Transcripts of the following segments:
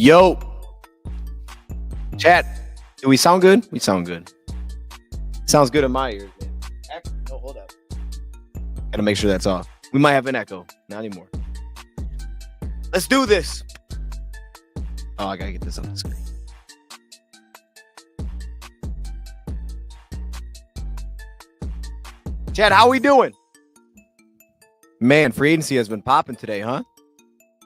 Yo, chat. Do we sound good? We sound good. Sounds good in my ears. Actually, no, hold up. Gotta make sure that's off. We might have an echo. Not anymore. Let's do this. Oh, I gotta get this on the screen. Chad, how we doing? Man, free agency has been popping today, huh?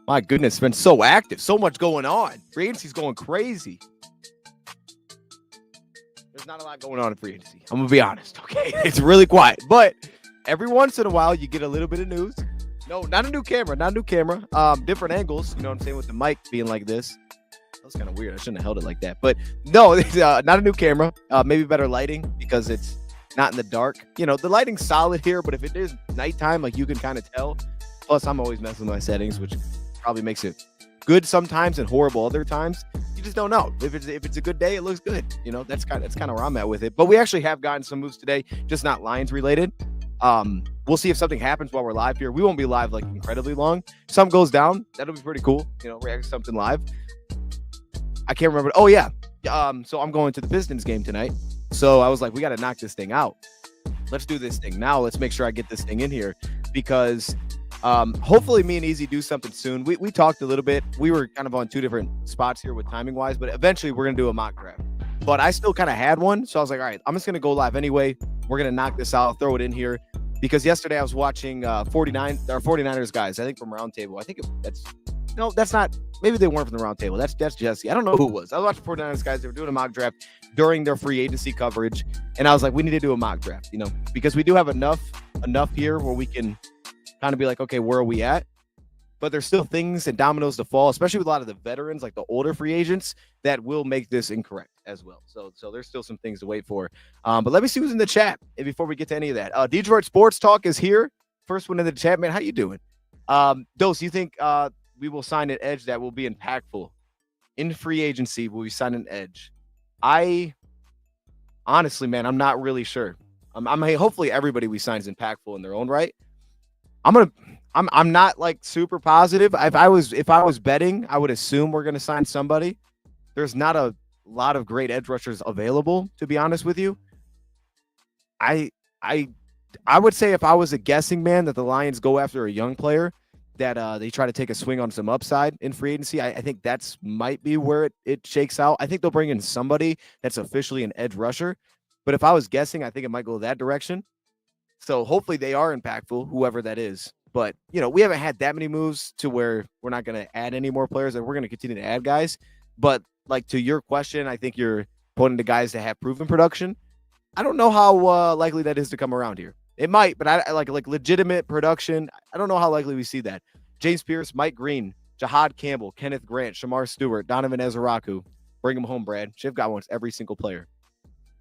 My goodness, it's been so active. So much going on. Free agency's going crazy. There's not a lot going on in free agency. I'm going to be honest, okay? It's really quiet. But every once in a while, you get a little bit of news. No, not a new camera. Different angles. You know what I'm saying? With the mic being like this. That was kind of weird. I shouldn't have held it like that. But no, it's not a new camera. Maybe better lighting because it's not in the dark. You know, the lighting's solid here, but if it is nighttime, like you can kind of tell. Plus, I'm always messing with my settings, which probably makes it good sometimes and horrible other times. You just don't know. If it's a good day, it looks good. You know, that's kind of where I'm at with it. But we actually have gotten some moves today, just not Lions related. We'll see if something happens while we're live here. We won't be live like incredibly long. Something goes down, that'll be pretty cool. You know, react to something live. I can't remember. Oh yeah. So I'm going to the Pistons game tonight. So I was like, we got to knock this thing out. Let's do this thing now. Let's make sure I get this thing in here because hopefully me and Easy do something soon. We talked a little bit. We were kind of on two different spots here with timing wise, but eventually we're going to do a mock draft. But I still kind of had one. So I was like, all right, I'm just going to go live anyway. We're going to knock this out, throw it in here. Because yesterday I was watching 49ers guys, I think from Roundtable. I think that's not, maybe they weren't from the Roundtable. That's Jesse. I don't know who it was. I was watching 49ers guys. They were doing a mock draft during their free agency coverage. And I was like, we need to do a mock draft, you know, because we do have enough here where we can kind of be like, okay, where are we at? But there's still things and dominoes to fall, especially with a lot of the veterans, like the older free agents, that will make this incorrect as well. So there's still some things to wait for. But let me see who's in the chat before we get to any of that. Detroit Sports Talk is here. First one in the chat, man. How you doing? Dose, you think we will sign an edge that will be impactful in free agency? Will we sign an edge? I honestly, man, I'm not really sure. Hopefully everybody we sign is impactful in their own right. I'm not like super positive. If I was betting, I would assume we're going to sign somebody. There's not a lot of great edge rushers available, to be honest with you. I would say if I was a guessing man that the Lions go after a young player, that they try to take a swing on some upside in free agency. I think that's might be where it shakes out. I think they'll bring in somebody that's officially an edge rusher. But if I was guessing, I think it might go that direction. So hopefully they are impactful, whoever that is. But, you know, we haven't had that many moves to where we're not going to add any more players, and we're going to continue to add guys. But, like, to your question, I think you're pointing to guys that have proven production. I don't know how likely that is to come around here. It might, but I like legitimate production. I don't know how likely we see that. James Pierce, Mike Green, Jahad Campbell, Kenneth Grant, Shamar Stewart, Donovan Ezeraku. Bring them home, Brad. Shiv God wants every single player.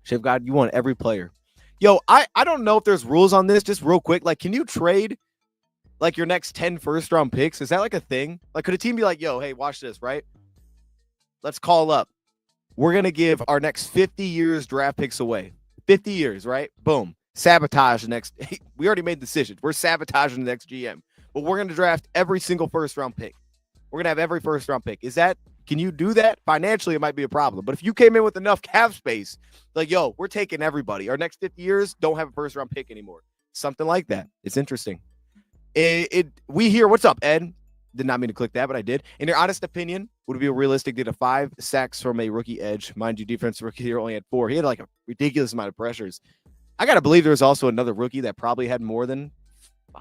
Shiv God, you want every player. Yo, I don't know if there's rules on this. Just real quick, like, can you trade like your next 10 first-round picks? Is that like a thing? Like, could a team be like, yo, hey, watch this, right? Let's call up. We're going to give our next 50 years draft picks away. 50 years, right? Boom. Sabotage the next. We already made the decision. We're sabotaging the next GM. But we're going to draft every single first-round pick. We're going to have every first-round pick. Can you do that? Financially, it might be a problem. But if you came in with enough cap space, like, yo, we're taking everybody. Our next 50 years don't have a first-round pick anymore. Something like that. It's interesting. We hear, what's up, Ed? Did not mean to click that, but I did. In your honest opinion, would it be realistic to get 5 sacks from a rookie edge? Mind you, defensive rookie here only had 4. He had like a ridiculous amount of pressures. I got to believe there's also another rookie that probably had more than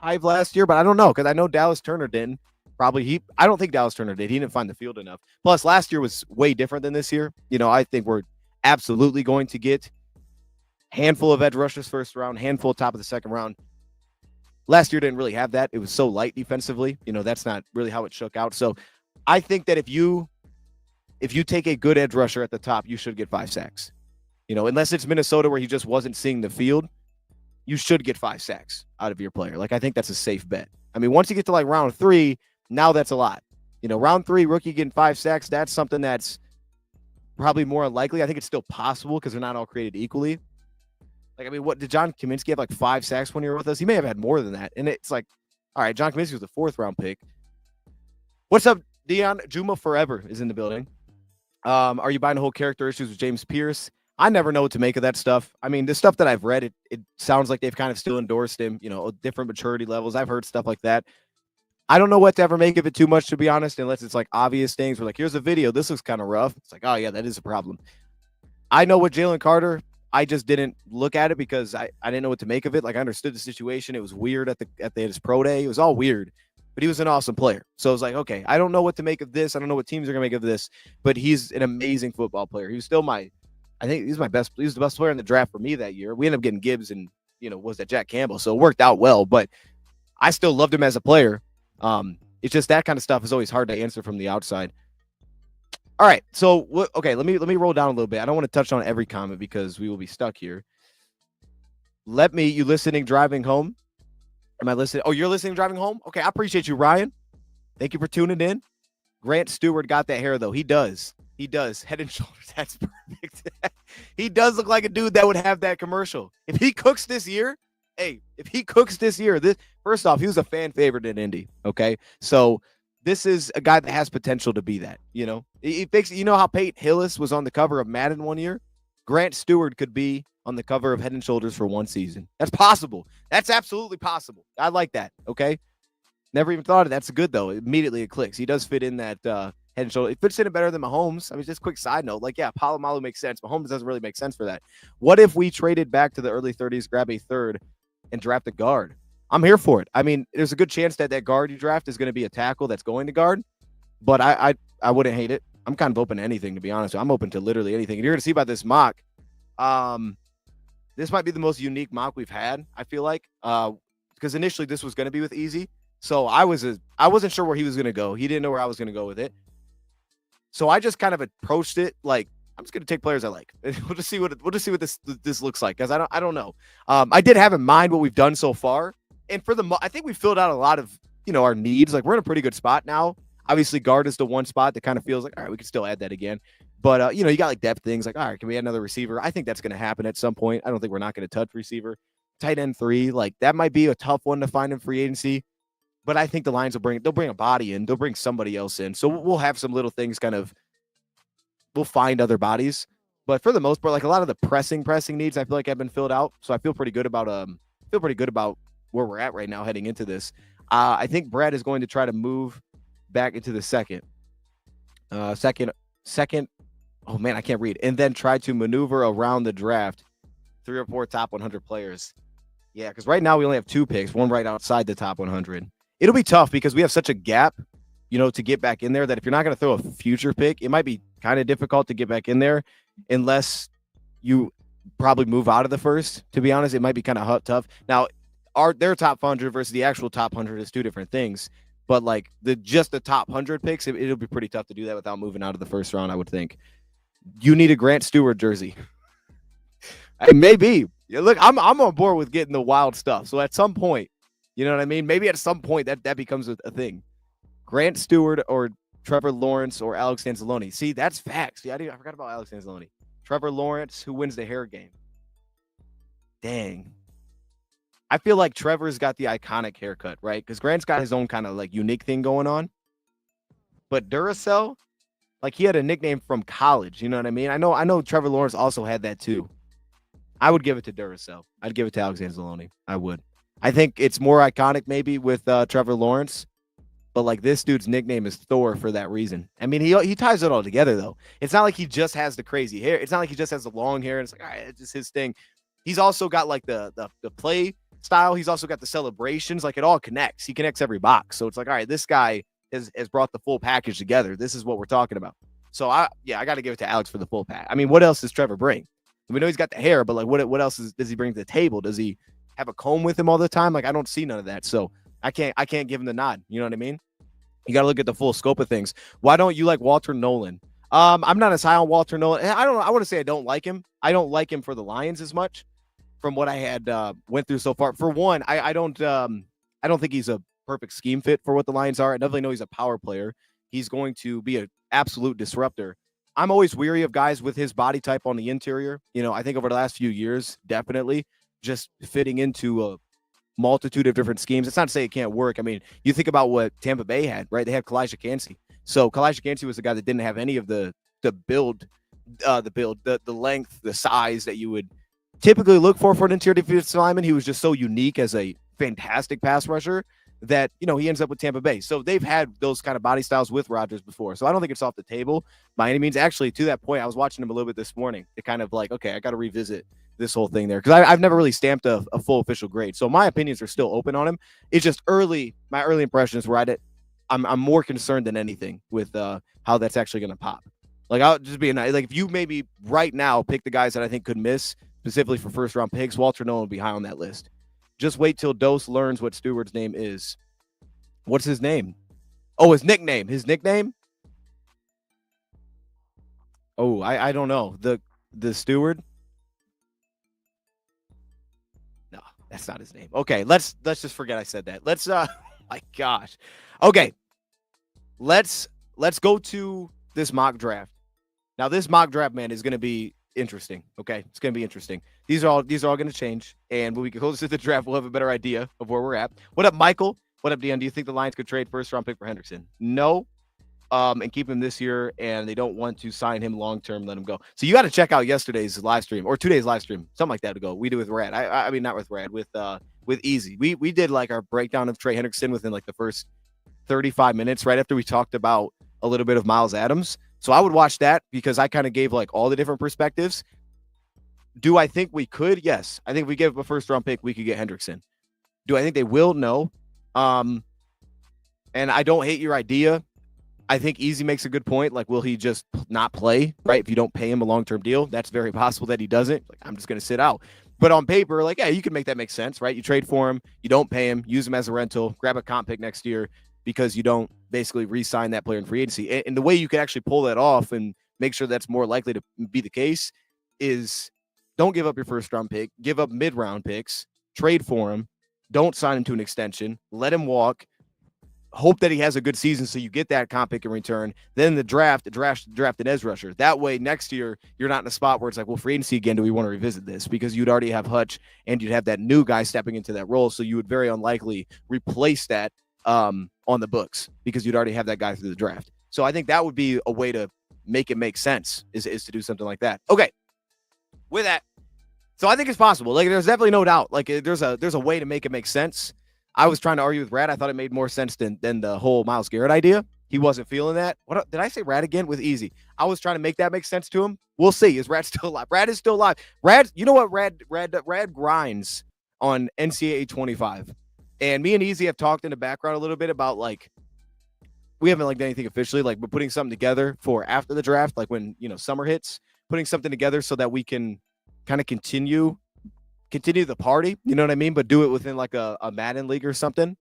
5 last year, but I don't know because I know Dallas Turner didn't. I don't think Dallas Turner did. He didn't find the field enough. Plus, last year was way different than this year. You know, I think we're absolutely going to get handful of edge rushers first round, handful top of the second round. Last year didn't really have that. It was so light defensively. You know, that's not really how it shook out. So I think that if you take a good edge rusher at the top, you should get 5 sacks. You know, unless it's Minnesota where he just wasn't seeing the field, you should get 5 sacks out of your player. Like, I think that's a safe bet. I mean, once you get to like round 3, now that's a lot. You know, round 3, rookie getting 5 sacks, that's something that's probably more unlikely. I think it's still possible because they're not all created equally. Like, I mean, what did John Kaminsky have, like 5 sacks when he were with us? He may have had more than that. And it's like, all right, John Kaminsky was the 4th round pick. What's up, Dion Juma Forever is in the building. Are you buying the whole character issues with James Pierce? I never know what to make of that stuff. I mean, the stuff that I've read, it sounds like they've kind of still endorsed him, different maturity levels. I've heard stuff like that. I don't know what to ever make of it too much, to be honest, unless it's like obvious things. We're like, here's a video. This looks kind of rough. It's like, oh, yeah, that is a problem. I know what Jalen Carter, I just didn't look at it because I didn't know what to make of it. Like, I understood the situation. It was weird at his pro day. It was all weird, but he was an awesome player. So I was like, okay, I don't know what to make of this. I don't know what teams are going to make of this, but he's an amazing football player. He was still I think he's the best player in the draft for me that year. We ended up getting Gibbs and, was that Jack Campbell. So it worked out well, but I still loved him as a player. It's just that kind of stuff is always hard to answer from the outside. All right, so okay, let me roll down a little bit. I don't want to touch on every comment because we will be stuck here. You listening driving home? Am I listening? Oh, you're listening driving home? Okay, I appreciate you, Ryan. Thank you for tuning in. Grant Stewart got that hair though. He does. Head and shoulders. That's perfect. He does look like a dude that would have that commercial. If he cooks this year, this first off, he was a fan favorite in Indy. Okay, so this is a guy that has potential to be that. He thinks. You know how Peyton Hillis was on the cover of Madden one year? Grant Stewart could be on the cover of Head and Shoulders for one season. That's possible. That's absolutely possible. I like that. Okay, never even thought of it. That's good though. Immediately it clicks. He does fit in that Head and Shoulders. It fits in it better than Mahomes. I mean, just quick side note. Like, yeah, Palomalu makes sense. Mahomes doesn't really make sense for that. What if we traded back to the early 30s, grab a third, and draft a guard? I'm here for it. I mean, there's a good chance that guard you draft is going to be a tackle that's going to guard, but I wouldn't hate it. I'm kind of open to anything, to be honest. I'm open to literally anything. And you're going to see about this mock. This might be the most unique mock we've had, I feel like, because initially this was going to be with Easy. So I wasn't sure where he was going to go. He didn't know where I was going to go with it. So I just kind of approached it like, I'm just going to take players I like. We'll just see what this looks like, because I don't know. I did have in mind what we've done so far. And I think we filled out a lot of, our needs. Like, we're in a pretty good spot now. Obviously, guard is the one spot that kind of feels like, all right, we can still add that again. But, you got like depth things like, all right, can we add another receiver? I think that's going to happen at some point. I don't think we're not going to touch receiver. Tight end 3, like that might be a tough one to find in free agency. But I think the Lions they'll bring a body in. They'll bring somebody else in. So we'll have some little things we'll find other bodies. But for the most part, like a lot of the pressing needs, I feel like have been filled out. So I feel pretty good about where we're at right now heading into this. I think Brad is going to try to move back into the second. Oh man, I can't read. And then try to maneuver around the draft 3 or 4 top 100 players. Yeah, because right now we only have 2 picks, one right outside the top 100. It'll be tough because we have such a gap, to get back in there, that if you're not going to throw a future pick, it might be kind of difficult to get back in there unless you probably move out of the first. To be honest, it might be kind of tough. Now, their top 100 versus the actual top 100 is 2 different things. But like the top 100 picks, it'll be pretty tough to do that without moving out of the first round, I would think. You need a Grant Stewart jersey. Maybe. Yeah, look, I'm on board with getting the wild stuff. So at some point, you know what I mean? Maybe at some point that becomes a thing. Grant Stewart or Trevor Lawrence or Alex Anzalone. See, that's facts. Yeah, I forgot about Alex Anzalone. Trevor Lawrence, who wins the hair game. Dang. I feel like Trevor's got the iconic haircut, right? Because Grant's got his own kind of like unique thing going on. But Duracell, like he had a nickname from college. You know what I mean? I know Trevor Lawrence also had that too. I would give it to Duracell. I'd give it to Alex Anzalone. I would. I think it's more iconic maybe with Trevor Lawrence. But like this dude's nickname is Thor for that reason. I mean, he ties it all together though. It's not like he just has the crazy hair. It's not like he just has the long hair and it's like, all right, it's just his thing. He's also got like the play style. He's also got the celebrations. Like it all connects. He connects every box. So it's like, all right, this guy has brought the full package together. This is what we're talking about. So I got to give it to Alex for the full pack. I mean, what else does Trevor bring? We know he's got the hair, but like what else does he bring to the table? Does he have a comb with him all the time? Like I don't see none of that. So I can't give him the nod. You know what I mean? You got to look at the full scope of things. Why don't you like Walter Nolan? I'm not as high on Walter Nolan. I want to say I don't like him. I don't like him for the Lions as much from what I had went through so far. For one, I don't think he's a perfect scheme fit for what the Lions are. I definitely know he's a power player. He's going to be an absolute disruptor. I'm always weary of guys with his body type on the interior. I think over the last few years, definitely just fitting into a multitude of different schemes. It's not to say it can't work. I mean, you think about what Tampa Bay had, right? They had Kalijah Kancey. So Kalajdzic Yancey was the guy that didn't have any of the length, the size that you would typically look for an interior defensive lineman. He was just so unique as a fantastic pass rusher that, he ends up with Tampa Bay. So they've had those kind of body styles with Rodgers before. So I don't think it's off the table by any means. Actually, to that point, I was watching him a little bit this morning to kind of like, okay, I got to revisit this whole thing there because I've never really stamped a full official grade. So my opinions are still open on him. It's just my early impressions were I'm more concerned than anything with how that's actually going to pop. Like, I'll just be like, if you maybe right now pick the guys that I think could miss specifically for first round picks, Walter Nolan will be high on that list. Just wait till Dose learns what Steward's name is. What's his name? Oh, his nickname. His nickname? Oh, I don't know. The Steward? No, that's not his name. Okay, let's just forget I said that. Let's my gosh. Okay. Let's go to this mock draft. Now, this mock draft, man, is going to be interesting. Okay, it's going to be interesting. These are all going to change, and when we get closer to the draft, we'll have a better idea of where we're at. What up, Michael? What up, Dion? Do you think the Lions could trade first round pick for Hendrickson? No, and keep him this year, and they don't want to sign him long term. Let him go. So you got to check out yesterday's live stream or today's live stream, something like that. To go, we do with Rad. I mean, not with Rad, with Easy. We did like our breakdown of Trey Hendrickson within like the first 35 minutes, right after we talked about a little bit of Miles Adams. So I would watch that because I kind of gave like all the different perspectives. Do I think we could? Yes. I think if we gave a first round pick, we could get Hendrickson. Do I think they will? No. And I don't hate your idea. I think Easy makes a good point. Like, will he just not play, right? If you don't pay him a long-term deal, that's very possible that he doesn't. Like, I'm just going to sit out. But on paper, like, yeah, you can make that make sense, right? You trade for him, you don't pay him, use him as a rental, grab a comp pick next year because you don't basically re-sign that player in free agency. And the way you can actually pull that off and make sure that's more likely to be the case is don't give up your first-round pick, give up mid-round picks, trade for him, don't sign him to an extension, let him walk, hope that he has a good season so you get that comp pick in return. Then the draft an edge rusher. That way next year you're not in a spot where it's like, well, free agency again, do we want to revisit this? Because you'd already have Hutch and you'd have that new guy stepping into that role. So you would very unlikely replace that on the books because you'd already have that guy through the draft. So I think that would be a way to make it make sense is to do something like that. Okay. With that, so I think it's possible. Like, there's definitely no doubt. Like, there's a way to make it make sense. I was trying to argue with Rad. I thought it made more sense than the whole Myles Garrett idea. He wasn't feeling that. What did I say? Rad again with Easy. I was trying to make that make sense to him. We'll see. Is Rad still alive? Rad is still alive. Rad, you know what? Rad grinds on NCAA 25. And me and Easy have talked in the background a little bit about, like, we haven't like done anything officially, like, we're putting something together for after the draft, like when, summer hits, putting something together so that we can kind of continue the party, you know what I mean? But do it within like a Madden league or something.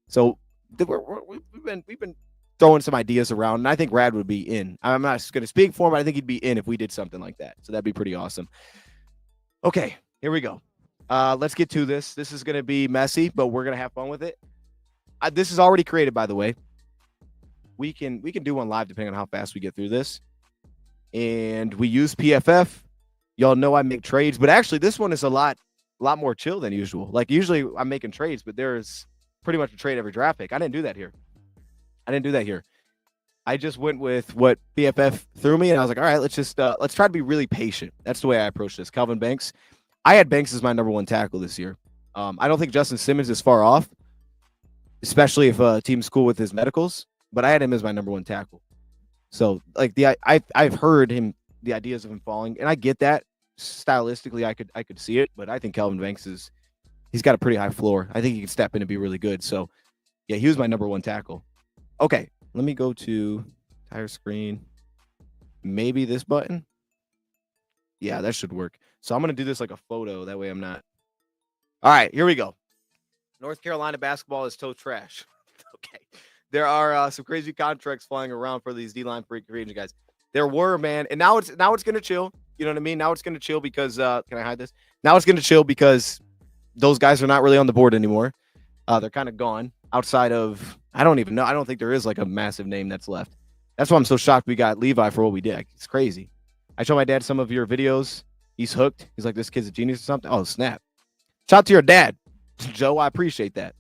So we've been throwing some ideas around, and I think Rad would be in. I'm not going to speak for him, but I think he'd be in if we did something like that. So that'd be pretty awesome. Okay, here we go. Let's get to this. This is going to be messy, but we're going to have fun with it. This is already created, by the way. We can do one live depending on how fast we get through this. And we use PFF. Y'all know I make trades, but actually this one is a lot more chill than usual. Like, usually I'm making trades, but there's pretty much a trade every draft pick. I didn't do that here. I just went with what PFF threw me, and I was like, all right, let's try to be really patient. That's the way I approach this. Calvin Banks. I had Banks as my number one tackle this year. I don't think Justin Simmons is far off, especially if a team's cool with his medicals, but I had him as my number one tackle. So, like, I've heard him, the ideas of him falling, and I get that. Stylistically, I could see it, but I think Calvin Banks he's got a pretty high floor. I think he can step in and be really good. So, yeah, he was my number one tackle. Okay, let me go to entire screen. Maybe this button. Yeah, that should work. So I'm going to do this like a photo. That way I'm not. All right, here we go. North Carolina basketball is toe trash. Okay. There are some crazy contracts flying around for these D-line free agent guys. There were, man, and now it's going to chill. You know what I mean? Now it's going to chill because can I hide this? Now it's going to chill because those guys are not really on the board anymore. They're kind of gone outside of, I don't even know. I don't think there is like a massive name that's left. That's why I'm so shocked we got Levi for what we did. It's crazy. I showed my dad some of your videos. He's hooked. He's like, this kid's a genius or something. Oh, snap. Shout out to your dad, Joe. I appreciate that.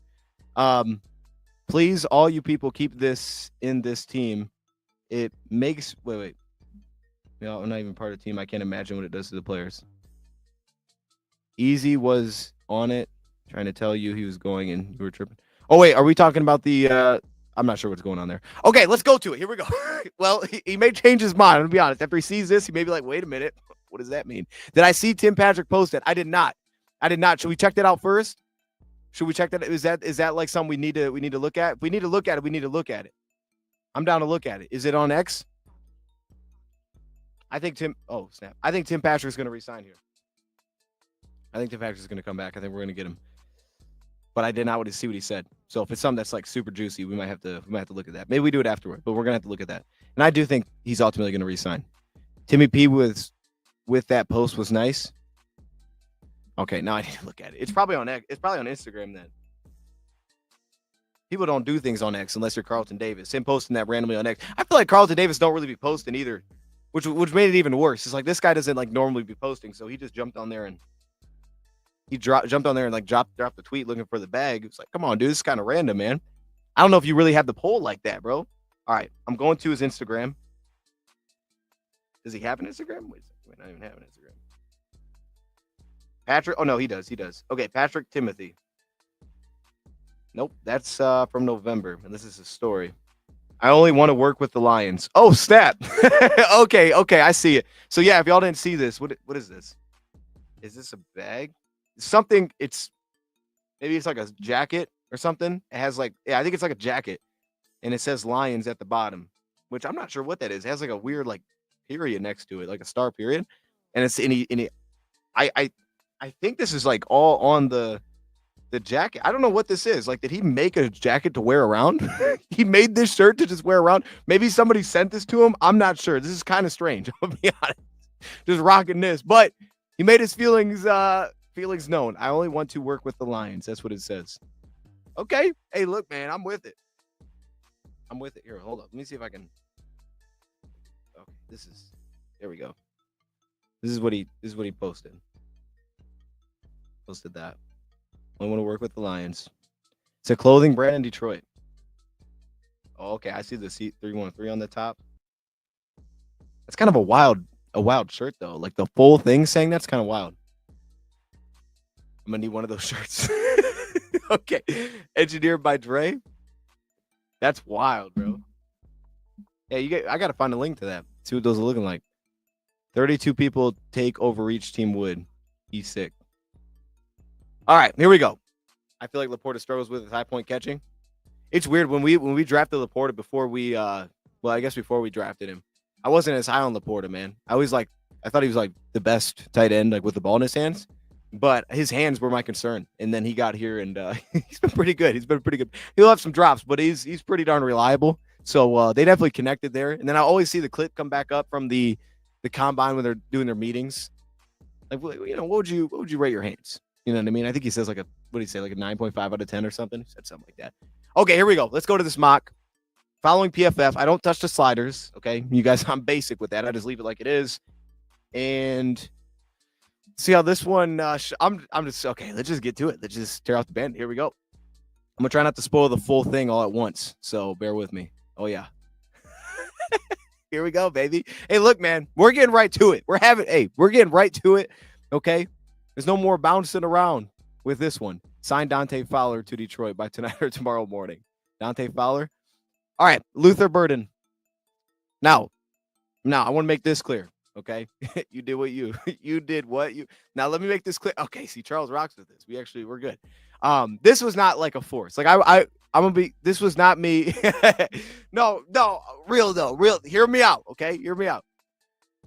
Please, all you people, keep this in this team. It makes wait. No, I'm not even part of the team. I can't imagine what it does to the players. Easy was on it, trying to tell you he was going and you were tripping. Oh, wait, are we talking about the I'm not sure what's going on there. Okay, let's go to it. Here we go. Well, he may change his mind. I'm gonna be honest. After he sees this, he may be like, wait a minute. What does that mean? Did I see Tim Patrick post it? I did not. Should we check that out first? Should we check that? Is that like something we need to look at? If we need to look at it, we need to look at it. I'm down to look at it. Is it on X? I think Tim Patrick's gonna resign here. I think Tim Patrick's gonna come back. I think we're gonna get him. But I did not want to see what he said. So if it's something that's like super juicy, we might have to look at that. Maybe we do it afterward, but we're gonna have to look at that. And I do think he's ultimately gonna resign. Timmy P with that post was nice. Okay, now I need to look at it. It's probably on Instagram then. People don't do things on X unless you're Carlton Davis. Him posting that randomly on X. I feel like Carlton Davis don't really be posting either, which made it even worse. It's like this guy doesn't like normally be posting, so he just jumped on there and like dropped the tweet looking for the bag. It's like, come on, dude, this is kind of random, man. I don't know if you really have the poll like that, bro. All right, I'm going to his Instagram. Does he have an Instagram? Wait, I don't even have an Instagram. Patrick. Oh no, he does. Okay, Patrick Timothy. Nope, that's from November, and this is his story. I only want to work with the Lions. Oh, snap. Okay, I see it. So yeah, if y'all didn't see this, what is this? Is this a bag? Something. Maybe it's like a jacket or something. It has like, I think it's like a jacket, and it says Lions at the bottom, which I'm not sure what that is. It has like a weird like period next to it, like a star period, and it's I think this is like all on the jacket. I don't know what this is. Like, did he make a jacket to wear around? He made this shirt to just wear around. Maybe somebody sent this to him. I'm not sure. This is kind of strange. I'll be honest. Just rocking this, but he made his feelings known. I only want to work with the Lions. That's what it says. Okay. Hey, look, man, I'm with it. Here, hold up. Let me see if I can. Okay, there we go. This is what he posted. Posted that. I want to work with the Lions. It's a clothing brand in Detroit. Oh, okay. I see the C313 on the top. That's kind of a wild shirt though. Like the full thing saying that's kind of wild. I'm gonna need one of those shirts. Okay. Engineered by Dre. That's wild, bro. Yeah, I gotta find a link to that. See what those are looking like. 32 people take over each team would. He's sick. All right, here we go. I feel like Laporta struggles with his high point catching. It's weird when we drafted Laporta before we drafted him. I wasn't as high on Laporta, man. I thought he was like the best tight end, like with the ball in his hands. But his hands were my concern. And then he got here and he's been pretty good. He'll have some drops, but he's pretty darn reliable. So they definitely connected there. And then I always see the clip come back up from the combine when they're doing their meetings. Like, you know, what would you rate your hands? You know what I mean? I think he says like a 9.5 out of 10 or something. He said something like that. Okay, here we go. Let's go to this mock. Following PFF, I don't touch the sliders. Okay, you guys, I'm basic with that. I just leave it like it is. And see how this one, I'm just, okay, let's just get to it. Let's just tear off the band. Here we go. I'm going to try not to spoil the full thing all at once. So bear with me. Oh, yeah. Here we go, baby. Hey, look, man, we're getting right to it. We're getting right to it. Okay. There's no more bouncing around with this one. Sign Dante Fowler to Detroit by tonight or tomorrow morning. Dante Fowler. All right, Luther Burden. Now, I want to make this clear, okay? You did what you Now, let me make this clear. Okay, see, Charles rocks with this. We're good. This was not like a force. Like this was not me. No, real. Hear me out, okay? Hear me out.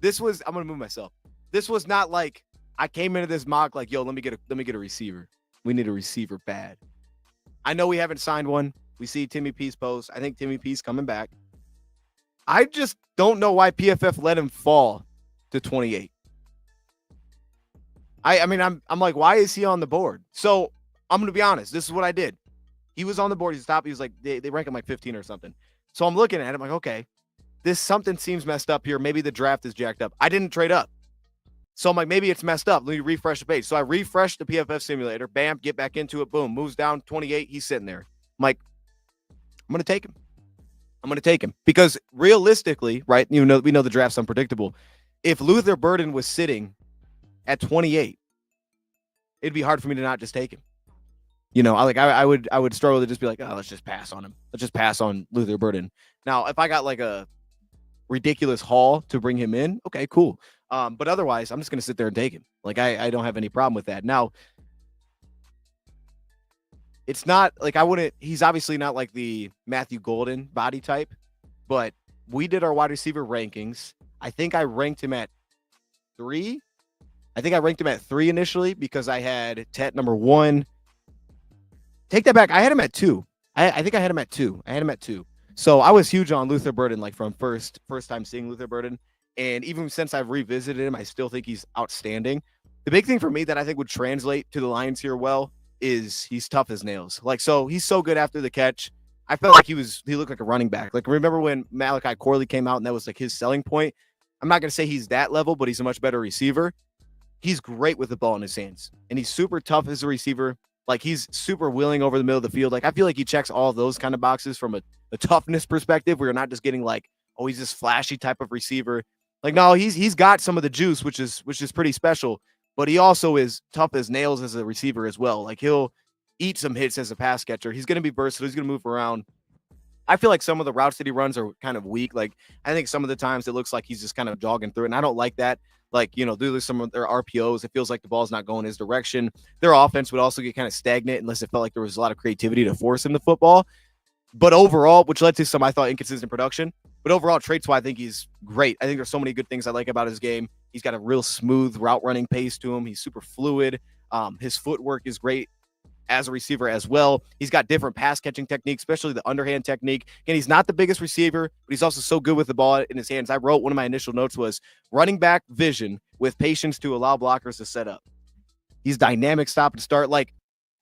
I'm going to move myself. This was not like I came into this mock like, yo, let me get a receiver. We need a receiver bad. I know we haven't signed one. We see Timmy P's post. I think Timmy P's coming back. I just don't know why PFF let him fall to 28. I mean, I'm like, why is he on the board? So I'm going to be honest. This is what I did. He was on the board. He's top. He was like, they rank him like 15 or something. So I'm looking at it. I'm like, okay, something seems messed up here. Maybe the draft is jacked up. I didn't trade up. So I'm like, maybe it's messed up. Let me refresh the page. So I refreshed the PFF simulator. Bam, get back into it. Boom, moves down 28. He's sitting there. I'm like, I'm going to take him. I'm going to take him because realistically, right? We know the draft's unpredictable. If Luther Burden was sitting at 28, it'd be hard for me to not just take him. I would struggle to just be like, oh, let's just pass on him. Let's just pass on Luther Burden. Now, if I got like a ridiculous haul to bring him in, okay, cool. But otherwise, I'm just going to sit there and take him. Like, I don't have any problem with that. Now, it's not like he's obviously not like the Matthew Golden body type, but we did our wide receiver rankings. I think I ranked him at 3. I think I ranked him at 3 initially because I had Tet number 1. Take that back. I had him at 2. I think I had him at 2. I had him at 2. So I was huge on Luther Burden, like from first time seeing Luther Burden. And even since I've revisited him, I still think he's outstanding. The big thing for me that I think would translate to the Lions here well is he's tough as nails. Like, so he's so good after the catch. I felt like he looked like a running back. Like, remember when Malachi Corley came out and that was like his selling point? I'm not going to say he's that level, but he's a much better receiver. He's great with the ball in his hands, and he's super tough as a receiver. Like, he's super willing over the middle of the field. Like, I feel like he checks all of those kind of boxes from a toughness perspective, where you're not just getting like, oh, he's this flashy type of receiver. Like, no, he's got some of the juice, which is pretty special, but he also is tough as nails as a receiver as well. Like, he'll eat some hits as a pass catcher. He's going to be versatile. He's going to move around. I feel like some of the routes that he runs are kind of weak. Like, I think some of the times it looks like he's just kind of jogging through it, and I don't like that. Like, through some of their RPOs, it feels like the ball's not going his direction. Their offense would also get kind of stagnant unless it felt like there was a lot of creativity to force him the football. But overall, which led to some, I thought, inconsistent production. But overall, traits-wise, I think he's great. I think there's so many good things I like about his game. He's got a real smooth route running pace to him. He's super fluid. His footwork is great as a receiver as well. He's got different pass catching techniques, especially the underhand technique. And he's not the biggest receiver, but he's also so good with the ball in his hands. I wrote one of my initial notes was running back vision with patience to allow blockers to set up. He's dynamic stop and start. Like,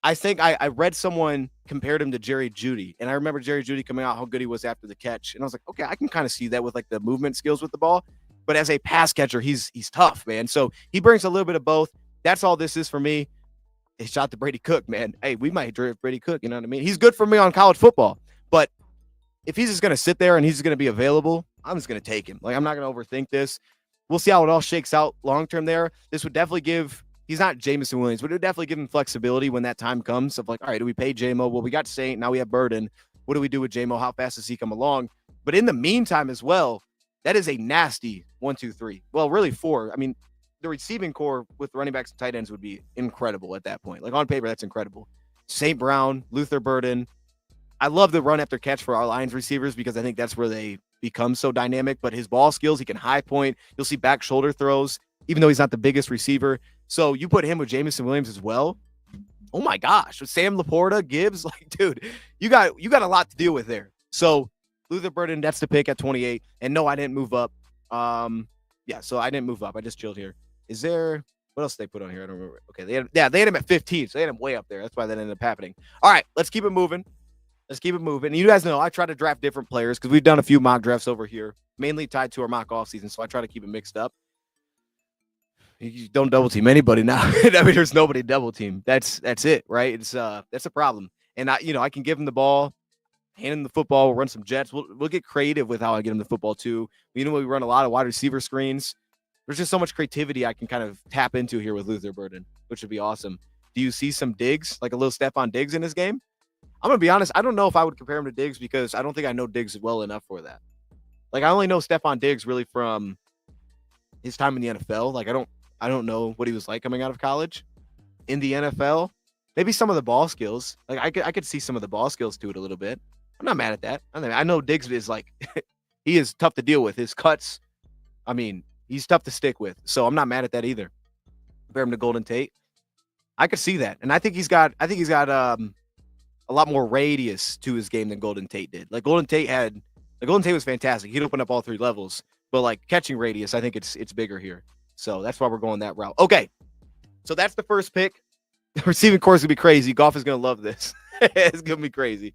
I think I read someone compared him to Jerry Jeudy, and I remember Jerry Jeudy coming out how good he was after the catch, and I was like, okay, I can kind of see that with like the movement skills with the ball, but as a pass catcher, he's tough, man. So he brings a little bit of both. That's all this is for me. They shot to Brady Cook, man. Hey, we might draft Brady Cook, you know what I mean? He's good for me on college football, but if he's just going to sit there and he's going to be available, I'm just going to take him. Like, I'm not going to overthink this. We'll see how it all shakes out long-term there. This would definitely give – he's not Jameson Williams, but it would definitely give him flexibility when that time comes of like, all right, do we pay J-Mo? Well, we got Saint. Now we have Burden. What do we do with J-Mo? How fast does he come along? But in the meantime as well, that is a nasty 1, 2, 3. Well, really 4. I mean, the receiving core with running backs and tight ends would be incredible at that point. Like, on paper, that's incredible. St. Brown, Luther Burden. I love the run after catch for our Lions receivers because I think that's where they become so dynamic. But his ball skills, he can high point. You'll see back shoulder throws, even though he's not the biggest receiver. So you put him with Jameson Williams as well. Oh my gosh, with Sam Laporta, Gibbs, like, dude, you got a lot to deal with there. So Luther Burden, that's the pick at 28. And no, I didn't move up. So I didn't move up. I just chilled here. Is there what else did they put on here? I don't remember. Okay, they had him at 15, so they had him way up there. That's why that ended up happening. All right, let's keep it moving. And you guys know I try to draft different players because we've done a few mock drafts over here, mainly tied to our mock off season. So I try to keep it mixed up. You don't double team anybody now. I mean, there's nobody double team. That's it, right? It's that's a problem. And I can give him the ball, hand him the football, we'll run some jets. We'll get creative with how I get him the football too. We run a lot of wide receiver screens. There's just so much creativity I can kind of tap into here with Luther Burden, which would be awesome. Do you see some Diggs, like a little Stephon Diggs in his game? I'm going to be honest. I don't know if I would compare him to Diggs because I don't think I know Diggs well enough for that. Like, I only know Stephon Diggs really from his time in the NFL. Like, I don't know what he was like coming out of college. In the NFL, maybe some of the ball skills. Like, I could see some of the ball skills to it a little bit. I'm not mad at that. I know Diggs is like, he is tough to deal with. His cuts, I mean, he's tough to stick with. So I'm not mad at that either. Compare him to Golden Tate. I could see that. And I think he's got a lot more radius to his game than Golden Tate did. Like, Golden Tate was fantastic. He'd open up all three levels. But like catching radius, I think it's bigger here. So that's why we're going that route. Okay. So that's the first pick. The receiving core is going to be crazy. Goff is going to love this. It's going to be crazy.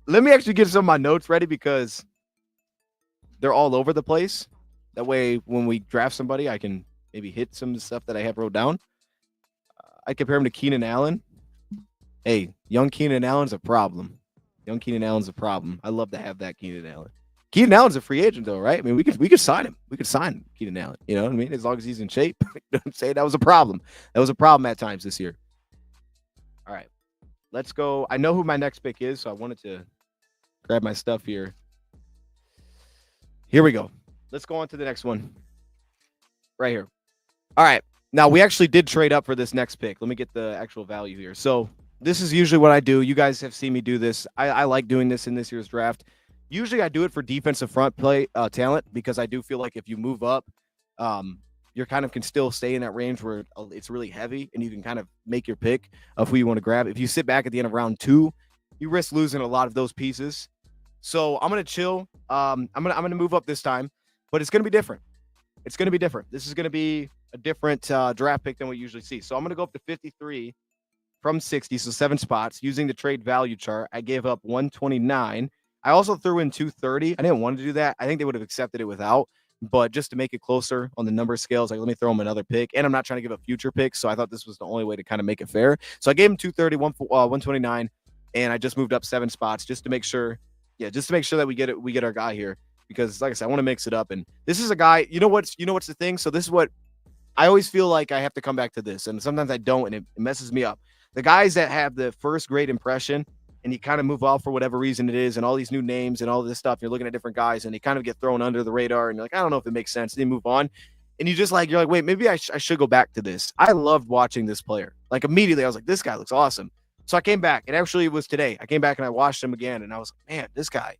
Let me actually get some of my notes ready because they're all over the place. That way, when we draft somebody, I can maybe hit some of the stuff that I have wrote down. I compare him to Keenan Allen. Hey, young Keenan Allen's a problem. Young Keenan Allen's a problem. I love to have that Keenan Allen. Keenan Allen's a free agent, though, right? I mean, we could sign him. We could sign Keenan Allen. You know what I mean? As long as he's in shape. You know what I'm saying? That was a problem. That was a problem at times this year. All right. Let's go. I know who my next pick is, so I wanted to grab my stuff here. Here we go. Let's go on to the next one. Right here. All right. Now, we actually did trade up for this next pick. Let me get the actual value here. So this is usually what I do. You guys have seen me do this. I like doing this in this year's draft. Usually I do it for defensive front play talent because I do feel like if you move up, you kind of can still stay in that range where it's really heavy and you can kind of make your pick of who you want to grab. If you sit back at the end of round 2, you risk losing a lot of those pieces. So I'm going to chill. I'm going to move up this time, but it's going to be different. It's going to be different. This is going to be a different draft pick than we usually see. So I'm going to go up to 53 from 60, so 7 spots. Using the trade value chart, I gave up 129. I also threw in 230. I didn't want to do that. I think they would have accepted it without, but just to make it closer on the number scales, like let me throw him another pick. And I'm not trying to give up future picks, so I thought this was the only way to kind of make it fair. So I gave him 230, 129, and I just moved up 7 spots just to make sure. Yeah, just to make sure that we get our guy here. Because like I said, I want to mix it up. And this is a guy, you know what's the thing? So this is what I always feel like I have to come back to this. And sometimes I don't, and it messes me up. The guys that have the first great impression and you kind of move off for whatever reason it is, and all these new names and all this stuff, you're looking at different guys and they kind of get thrown under the radar and you're like, I don't know if it makes sense. Then you move on. And you're like, wait, maybe I should go back to this. I loved watching this player. Like immediately I was like, this guy looks awesome. So I came back, and actually it was today. I came back and I watched him again and I was like, man, this guy.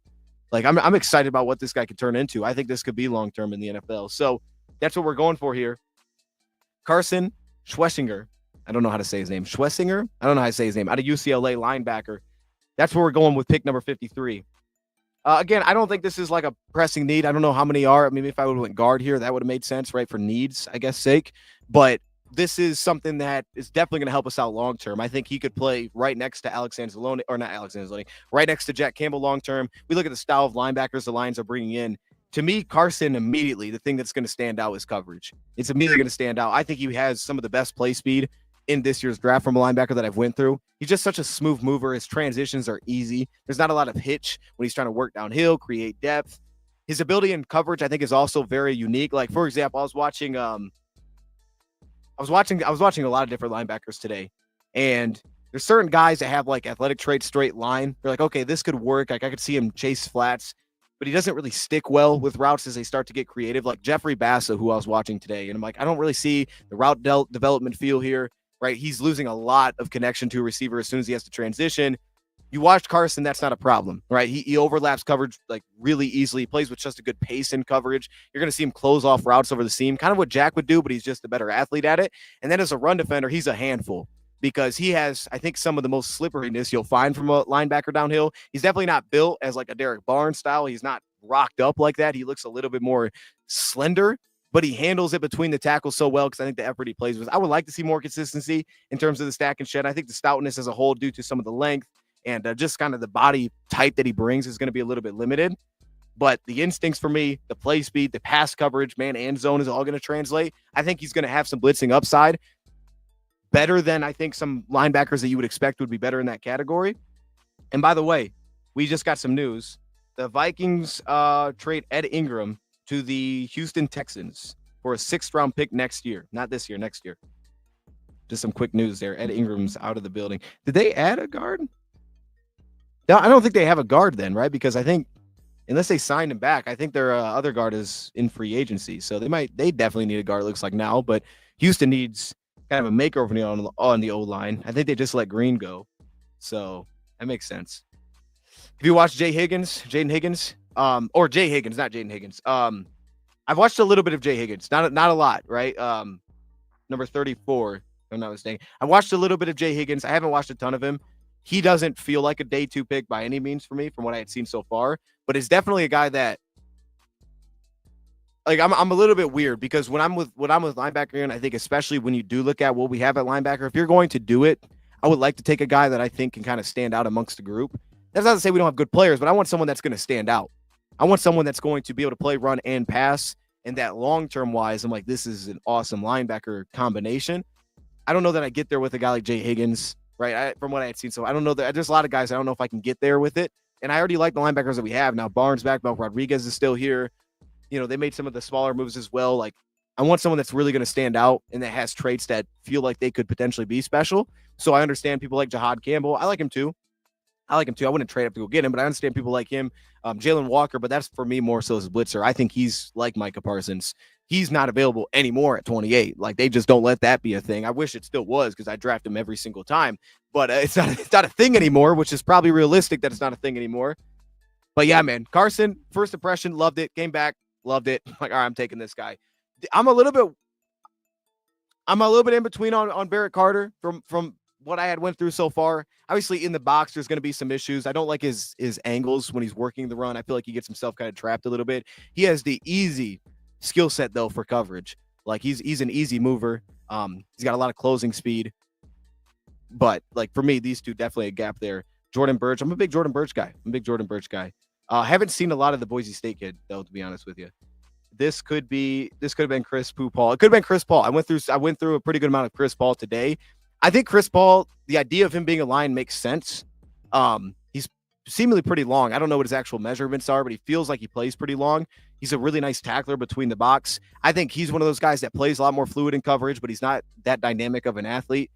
Like, I'm excited about what this guy could turn into. I think this could be long-term in the NFL. So that's what we're going for here. Carson Schwessinger. I don't know how to say his name. Schwessinger? I don't know how to say his name. Out of UCLA, linebacker. That's where we're going with pick number 53. Again, I don't think this is like a pressing need. I don't know how many are. I mean, if I would have went guard here, that would have made sense, right, for needs, I guess, sake. But this is something that is definitely going to help us out long term. I think he could play right next to Alex Anzalone, or not Alex Anzalone, right next to Jack Campbell long term. We look at the style of linebackers the Lions are bringing in. To me, Carson, immediately, the thing that's going to stand out is coverage. It's immediately going to stand out. I think he has some of the best play speed in this year's draft from a linebacker that I've went through. He's just such a smooth mover. His transitions are easy. There's not a lot of hitch when he's trying to work downhill, create depth. His ability in coverage, I think, is also very unique. Like, for example, I was watching a lot of different linebackers today, and there's certain guys that have like athletic traits, straight line. They're like, okay, this could work. Like I could see him chase flats, but he doesn't really stick well with routes as they start to get creative. Like Jeffrey Bassa, who I was watching today, and I'm like, I don't really see the route development feel here, right? He's losing a lot of connection to a receiver as soon as he has to transition. You watch Carson, that's not a problem, right? He overlaps coverage like really easily. He plays with just a good pace in coverage. You're going to see him close off routes over the seam, kind of what Jack would do, but he's just a better athlete at it. And then as a run defender, he's a handful because he has, I think, some of the most slipperiness you'll find from a linebacker downhill. He's definitely not built as like a Derek Barnes style. He's not rocked up like that. He looks a little bit more slender, but he handles it between the tackles so well because I think the effort he plays with. I would like to see more consistency in terms of the stack and shed. I think the stoutness as a whole due to some of the length and just kind of the body type that he brings is going to be a little bit limited. But the instincts for me, the play speed, the pass coverage, man, and zone is all going to translate. I think he's going to have some blitzing upside. Better than I think some linebackers that you would expect would be better in that category. And by the way, we just got some news. The Vikings trade Ed Ingram to the Houston Texans for a 6th-round pick next year. Not this year, next year. Just some quick news there. Ed Ingram's out of the building. Did they add a guard? No, I don't think they have a guard then, right? Because I think unless they signed him back, I think their other guard is in free agency. So they definitely need a guard, it looks like now. But Houston needs kind of a makeover on the O-line. I think they just let Green go. So that makes sense. If you watch Jaden Higgins, or Jay Higgins, not Jaden Higgins. I've watched a little bit of Jay Higgins, not a lot, right? Number 34, if I'm not mistaken. I watched a little bit of Jay Higgins. I haven't watched a ton of him. He doesn't feel like a day 2 pick by any means for me from what I had seen so far, but it's definitely a guy that like I'm a little bit weird because when I'm with linebacker, and I think especially when you do look at what we have at linebacker, if you're going to do it, I would like to take a guy that I think can kind of stand out amongst the group. That's not to say we don't have good players, but I want someone that's going to stand out. I want someone that's going to be able to play, run, and pass. And that long-term wise, I'm like, this is an awesome linebacker combination. I don't know that I get there with a guy like Jay Higgins. right? From what I had seen. So I don't know that there's a lot of guys. I don't know if I can get there with it. And I already like the linebackers that we have now. Barnes back, Belk Rodriguez is still here. They made some of the smaller moves as well. Like, I want someone that's really going to stand out and that has traits that feel like they could potentially be special. So I understand people like Jahad Campbell. I like him too. I wouldn't trade up to go get him, but I understand people like him. Jalen Walker, but that's for me more so as a blitzer. I think he's like Micah Parsons. He's not available anymore at 28. Like, they just don't let that be a thing. I wish it still was because I draft him every single time, but it's not a thing anymore, which is probably realistic that it's not a thing anymore. But yeah, man, Carson, first impression, loved it. Came back, loved it. Like, all right, I'm taking this guy. I'm a little bit in between on Barrett Carter from what I had went through so far. Obviously, in the box, there's going to be some issues. I don't like his angles when he's working the run. I feel like he gets himself kind of trapped a little bit. He has the easy skill set, though, for coverage. Like, he's an easy mover. He's got a lot of closing speed. But, like, for me, these two definitely a gap there. Jordan Burch. I'm a big Jordan Burch guy. Haven't seen a lot of the Boise State kid, though, to be honest with you. This could have been Chris Paul. It could have been Chris Paul. I went through a pretty good amount of Chris Paul today. I think Chris Paul, the idea of him being a line makes sense. He's seemingly pretty long. I don't know what his actual measurements are, but he feels like he plays pretty long. He's a really nice tackler between the box. I think he's one of those guys that plays a lot more fluid in coverage, but he's not that dynamic of an athlete.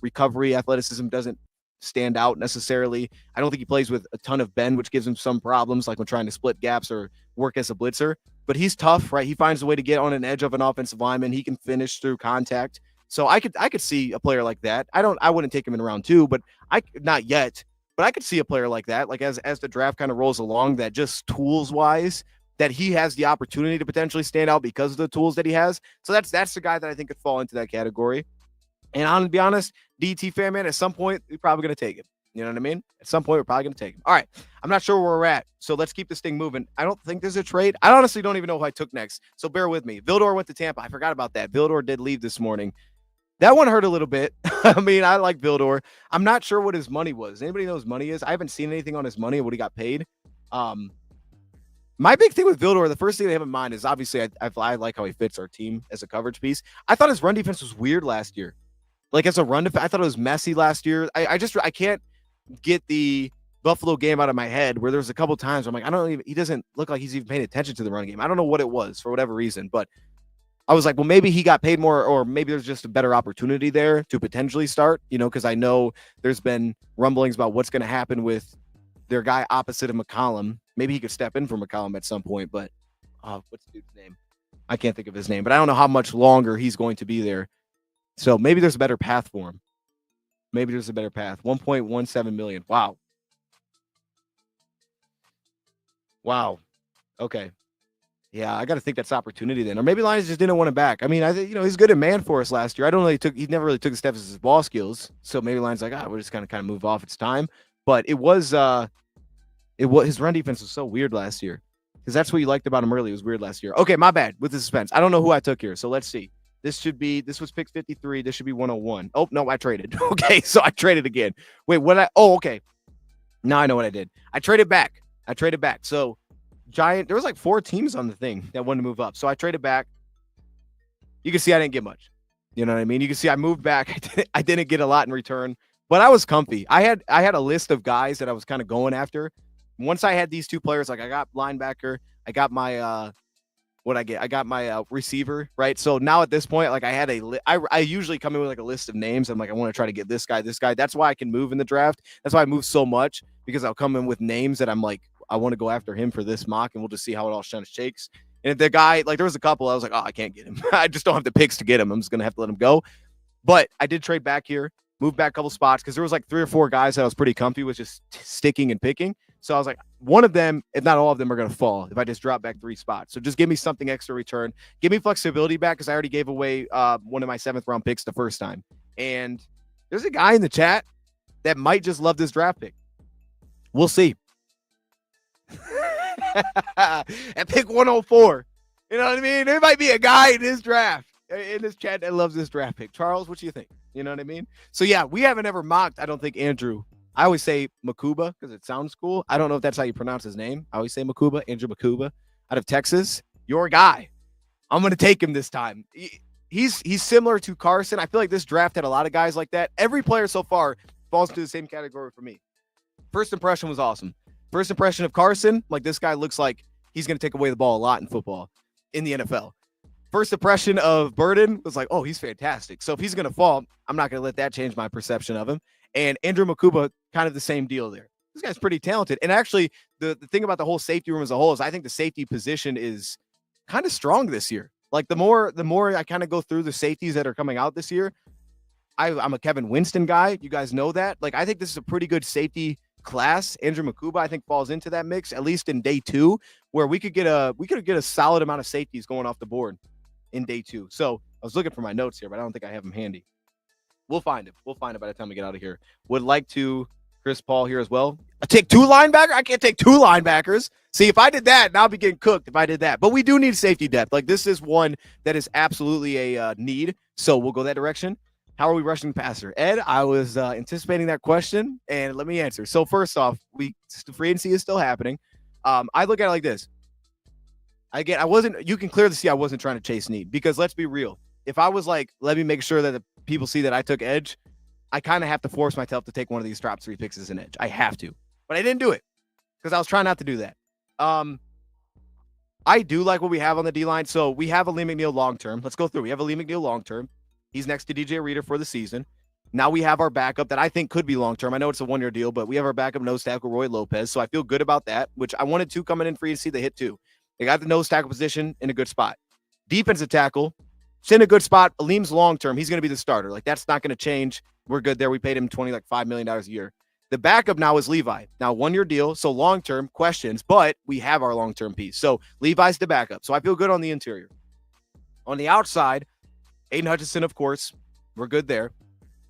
Recovery, athleticism doesn't stand out necessarily. I don't think he plays with a ton of bend, which gives him some problems, like when trying to split gaps or work as a blitzer. But he's tough, right? He finds a way to get on an edge of an offensive lineman. He can finish through contact. So I could see a player like that. I wouldn't take him in round 2, but not yet. But I could see a player like that, like as the draft kind of rolls along, that just tools wise, that he has the opportunity to potentially stand out because of the tools that he has. So that's the guy that I think could fall into that category. And I'm gonna be honest, DT fan man, at some point we're probably gonna take him. You know what I mean? At some point we're probably gonna take him. All right, I'm not sure where we're at, so let's keep this thing moving. I don't think there's a trade. I honestly don't even know who I took next, so bear with me. Vildor went to Tampa. I forgot about that. Vildor did leave this morning. That one hurt a little bit. I mean, I like Vildor. I'm not sure what his money was. Anybody know what his money is? I haven't seen anything on his money or what he got paid. My big thing with Vildor, the first thing they have in mind is obviously I like how he fits our team as a coverage piece. I thought his run defense was weird last year. Like, as a run defense, I thought it was messy last year. I can't get the Buffalo game out of my head where there was a couple times where I'm like, he doesn't look like he's even paying attention to the run game. I don't know what it was for whatever reason, but I was like, well, maybe he got paid more, or maybe there's just a better opportunity there to potentially start, because I know there's been rumblings about what's going to happen with their guy opposite of McCollum. Maybe he could step in for McCollum at some point, but what's the dude's name? I can't think of his name, but I don't know how much longer he's going to be there. So maybe there's a better path for him. Maybe there's a better path. 1.17 million. Wow. Okay. Yeah, I got to think that's opportunity then. Or maybe Lions just didn't want him back. I mean, I think, he's good at man for us last year. I don't know. He never really took the steps as his ball skills. So maybe Lions like, we're just kind of move off. It's time. But it was his run defense was so weird last year, because that's what you liked about him early. It was weird last year. Okay, my bad with the suspense. I don't know who I took here. So let's see. This was pick 53. This should be 101. Oh, no, I traded. Okay, so I traded again. Wait, okay. Now I know what I did. I traded back. So there was like 4 teams on the thing that wanted to move up. So I traded back. You can see I didn't get much. You know what I mean? You can see I moved back. I didn't get a lot in return, but I was comfy. I had a list of guys that I was kind of going after. Once I had these 2 players, like I got linebacker, I got my I got my receiver, right? So now at this point, like I usually come in with like a list of names. I'm like, I want to try to get this guy. That's why I can move in the draft. That's why I move so much, because I'll come in with names that I'm like, I want to go after him for this mock, and we'll just see how it all kind of shakes. And if the guy, like, there was a couple, I was like, I can't get him. I just don't have the picks to get him. I'm just going to have to let him go. But I did trade back here, moved back a couple spots, because there was like 3 or 4 guys that I was pretty comfy with just sticking and picking. So I was like, one of them, if not all of them, are going to fall if I just drop back 3 spots. So just give me something extra return. Give me flexibility back, because I already gave away one of my 7th round picks the first time. And there's a guy in the chat that might just love this draft pick. We'll see. At pick 104. You know what I mean? There might be a guy in this draft, in this chat, that loves this draft pick. Charles, what do you think? You know what I mean? So yeah, we haven't ever mocked, I don't think, Andrew. I always say Makuba because it sounds cool. I don't know if that's how you pronounce his name. I always say Makuba, Andrew Makuba, out of Texas. Your guy. I'm going to take him this time. He's similar to Carson. I feel like this draft had a lot of guys like that. Every player so far falls into the same category for me. First impression was awesome. First impression of Carson, like this guy looks like he's going to take away the ball a lot in football in the NFL. First impression of Burden was like, oh, he's fantastic. So if he's going to fall, I'm not going to let that change my perception of him. And Andrew Makuba, kind of the same deal there. This guy's pretty talented. And actually, the thing about the whole safety room as a whole is I think the safety position is kind of strong this year. Like the more I kind of go through the safeties that are coming out this year, I'm a Kevin Winston guy. You guys know that. Like, I think this is a pretty good safety class. Andrew Makuba, I think, falls into that mix, at least in day 2, where we could get a solid amount of safeties going off the board in day 2. So I was looking for my notes here, but I don't think I have them handy. We'll find it. We'll find it by the time we get out of here. Would like to Chris Paul here as well. I take 2 linebackers. I can't take 2 linebackers. See, if I did that, now I'd be getting cooked if I did that. But we do need safety depth. Like, this is one that is absolutely a need. So we'll go that direction. How are we rushing the passer? Ed, I was anticipating that question, and let me answer. So first off, the free agency is still happening. I look at it like this. You can clearly see I wasn't trying to chase need, because let's be real. If I was like, let me make sure that the people see that I took edge, I kind of have to force myself to take one of these top 3 picks as an edge. I have to. But I didn't do it because I was trying not to do that. I do like what we have on the D-line. So we have a Lee McNeil long-term. Let's go through. We have a Lee McNeil long-term. He's next to DJ Reader for the season. Now we have our backup that I think could be long-term. I know it's a 1-year deal, but we have our backup nose tackle, Roy Lopez. So I feel good about that, which I wanted 2 coming in free to see the hit 2. They got the nose tackle position in a good spot. Defensive tackle, it's in a good spot. Aleem's long-term. He's going to be the starter. Like, that's not going to change. We're good there. We paid him $5 million a year. The backup now is Levi. Now, 1-year deal, so long-term questions, but we have our long-term piece. So Levi's the backup. So I feel good on the interior. On the outside, Aiden Hutchinson, of course, we're good there.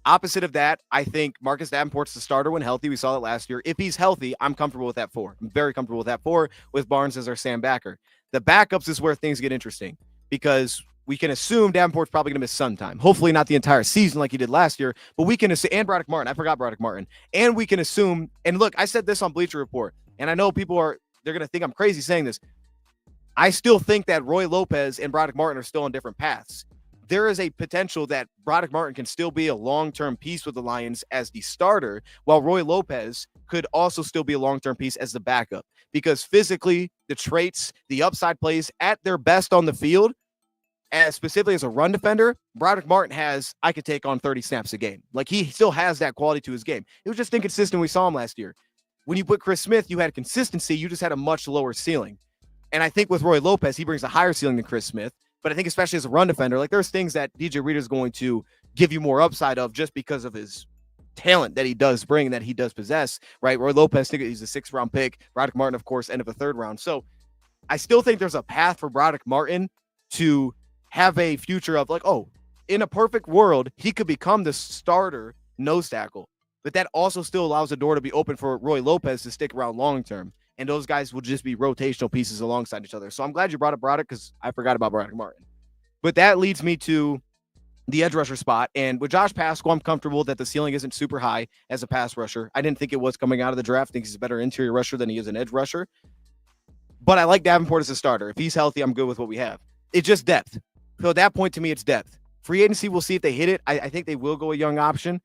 Opposite of that, I think Marcus Davenport's the starter when healthy. We saw that last year. If he's healthy, I'm comfortable with that 4. I'm very comfortable with that 4 with Barnes as our Sam backer. The backups is where things get interesting because we can assume Davenport's probably going to miss some time. Hopefully not the entire season like he did last year, but we can assume, and Broderick Martin. I forgot Broderick Martin. And we can assume, and look, I said this on Bleacher Report, and I know they're going to think I'm crazy saying this. I still think that Roy Lopez and Broderick Martin are still on different paths. There is a potential that Broderick Martin can still be a long-term piece with the Lions as the starter, while Roy Lopez could also still be a long-term piece as the backup. Because physically, the traits, the upside plays at their best on the field, as specifically as a run defender, Broderick Martin I could take on 30 snaps a game. Like, he still has that quality to his game. It was just inconsistent. We saw him last year. When you put Chris Smith, you had consistency. You just had a much lower ceiling. And I think with Roy Lopez, he brings a higher ceiling than Chris Smith. But I think especially as a run defender, like, there's things that DJ Reader is going to give you more upside of just because of his talent that he does bring and that he does possess, right? Roy Lopez, he's a 6th-round pick. Broderick Martin, of course, end of a 3rd round. So I still think there's a path for Broderick Martin to have a future of, like, oh, in a perfect world, he could become the starter nose tackle. But that also still allows the door to be open for Roy Lopez to stick around long-term. And those guys will just be rotational pieces alongside each other. So I'm glad you brought up Broderick because I forgot about Broderick Martin. But that leads me to the edge rusher spot. And with Josh Pascal, I'm comfortable that the ceiling isn't super high as a pass rusher. I didn't think it was coming out of the draft. I think he's a better interior rusher than he is an edge rusher. But I like Davenport as a starter. If he's healthy, I'm good with what we have. It's just depth. So at that point, to me, it's depth. Free agency, we'll see if they hit it. I think they will go a young option.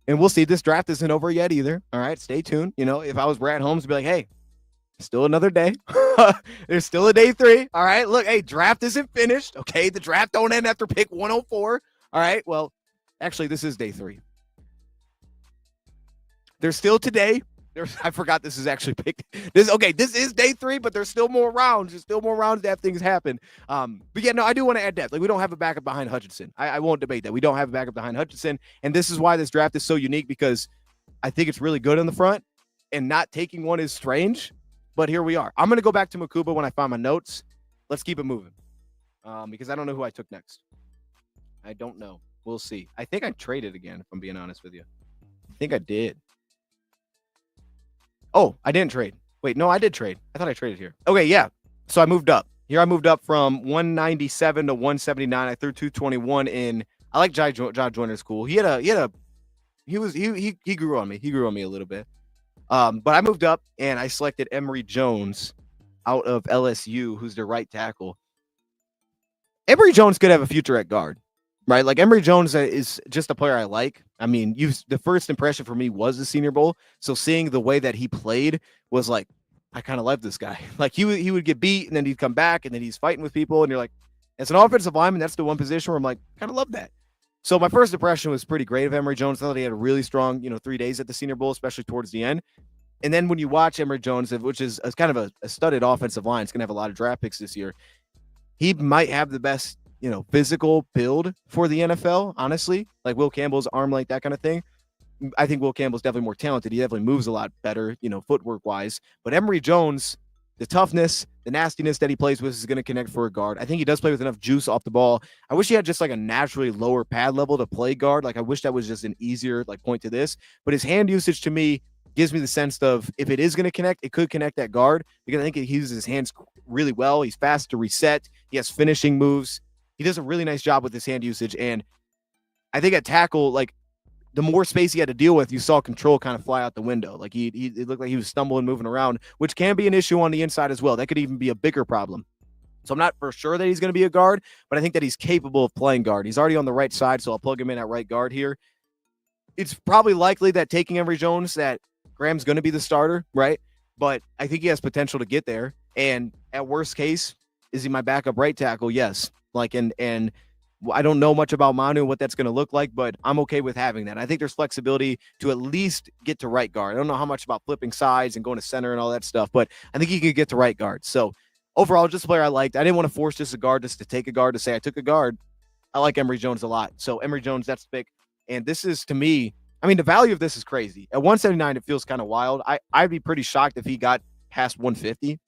And we'll see. This draft isn't over yet either. All right, stay tuned. You know, if I was Brad Holmes, I'd be like, hey, still another day. There's still a day 3. All right, look, hey, draft isn't finished. Okay, the draft don't end after pick 104. All right, well, actually, this is day 3. There's still today. I forgot this is actually picked. This is day 3, but there's still more rounds. There's still more rounds that things happen. But yeah, no, I do want to add depth. Like, we don't have a backup behind Hutchinson. I won't debate that. We don't have a backup behind Hutchinson. And this is why this draft is so unique, because I think it's really good in the front, and not taking one is strange. But here we are. I'm going to go back to Makuba when I find my notes. Let's keep it moving. Because I don't know who I took next. I don't know. We'll see. I think I traded again, if I'm being honest with you. I think I did. Oh, I didn't trade. Wait, no, I did trade. I thought I traded here. Okay, yeah. So I moved up. Here I moved up from 197 to 179. I threw 221 in. I like John Joyner's cool. He grew on me. He grew on me a little bit. But I moved up and I selected Emory Jones out of LSU, who's their right tackle. Emory Jones could have a future at guard, right? Like, Emory Jones is just a player I like. I mean, the first impression for me was the Senior Bowl. So seeing the way that he played was like, I kind of love this guy. Like he would get beat and then he'd come back and then he's fighting with people. And you're like, as an offensive lineman, that's the one position where I'm like, kind of love that. So my first impression was pretty great of Emory Jones. I thought he had a really strong, 3 days at the Senior Bowl, especially towards the end. And then when you watch Emory Jones, which is kind of a studded offensive line, it's going to have a lot of draft picks this year. He might have the best, physical build for the NFL, honestly, like Will Campbell's arm length, that kind of thing. I think Will Campbell's definitely more talented. He definitely moves a lot better, footwork wise. But Emory Jones, the toughness, the nastiness that he plays with is going to connect for a guard. I think he does play with enough juice off the ball. I wish he had just like a naturally lower pad level to play guard. Like I wish that was just an easier point to this. But his hand usage to me gives me the sense of if it is going to connect, it could connect that guard because I think he uses his hands really well. He's fast to reset. He has finishing moves. He does a really nice job with his hand usage. And I think at tackle, the more space he had to deal with, you saw control kind of fly out the window. Like it looked like he was stumbling, moving around, which can be an issue on the inside as well. That could even be a bigger problem. So I'm not for sure that he's going to be a guard, but I think that he's capable of playing guard. He's already on the right side, so I'll plug him in at right guard here. It's probably likely that taking Emory Jones, that Graham's going to be the starter, right? But I think he has potential to get there. And at worst case, is he my backup right tackle? Yes. And I don't know much about Manu and what that's going to look like, but I'm okay with having that. I think there's flexibility to at least get to right guard. I don't know how much about flipping sides and going to center and all that stuff, but I think he could get to right guard. So overall, just a player I liked. I didn't want to force just a guard just to take a guard to say I took a guard. I like Emory Jones a lot. So Emory Jones, that's the pick. And this is, to me, I mean, the value of this is crazy. At 179, it feels kind of wild. I'd be pretty shocked if he got past 150,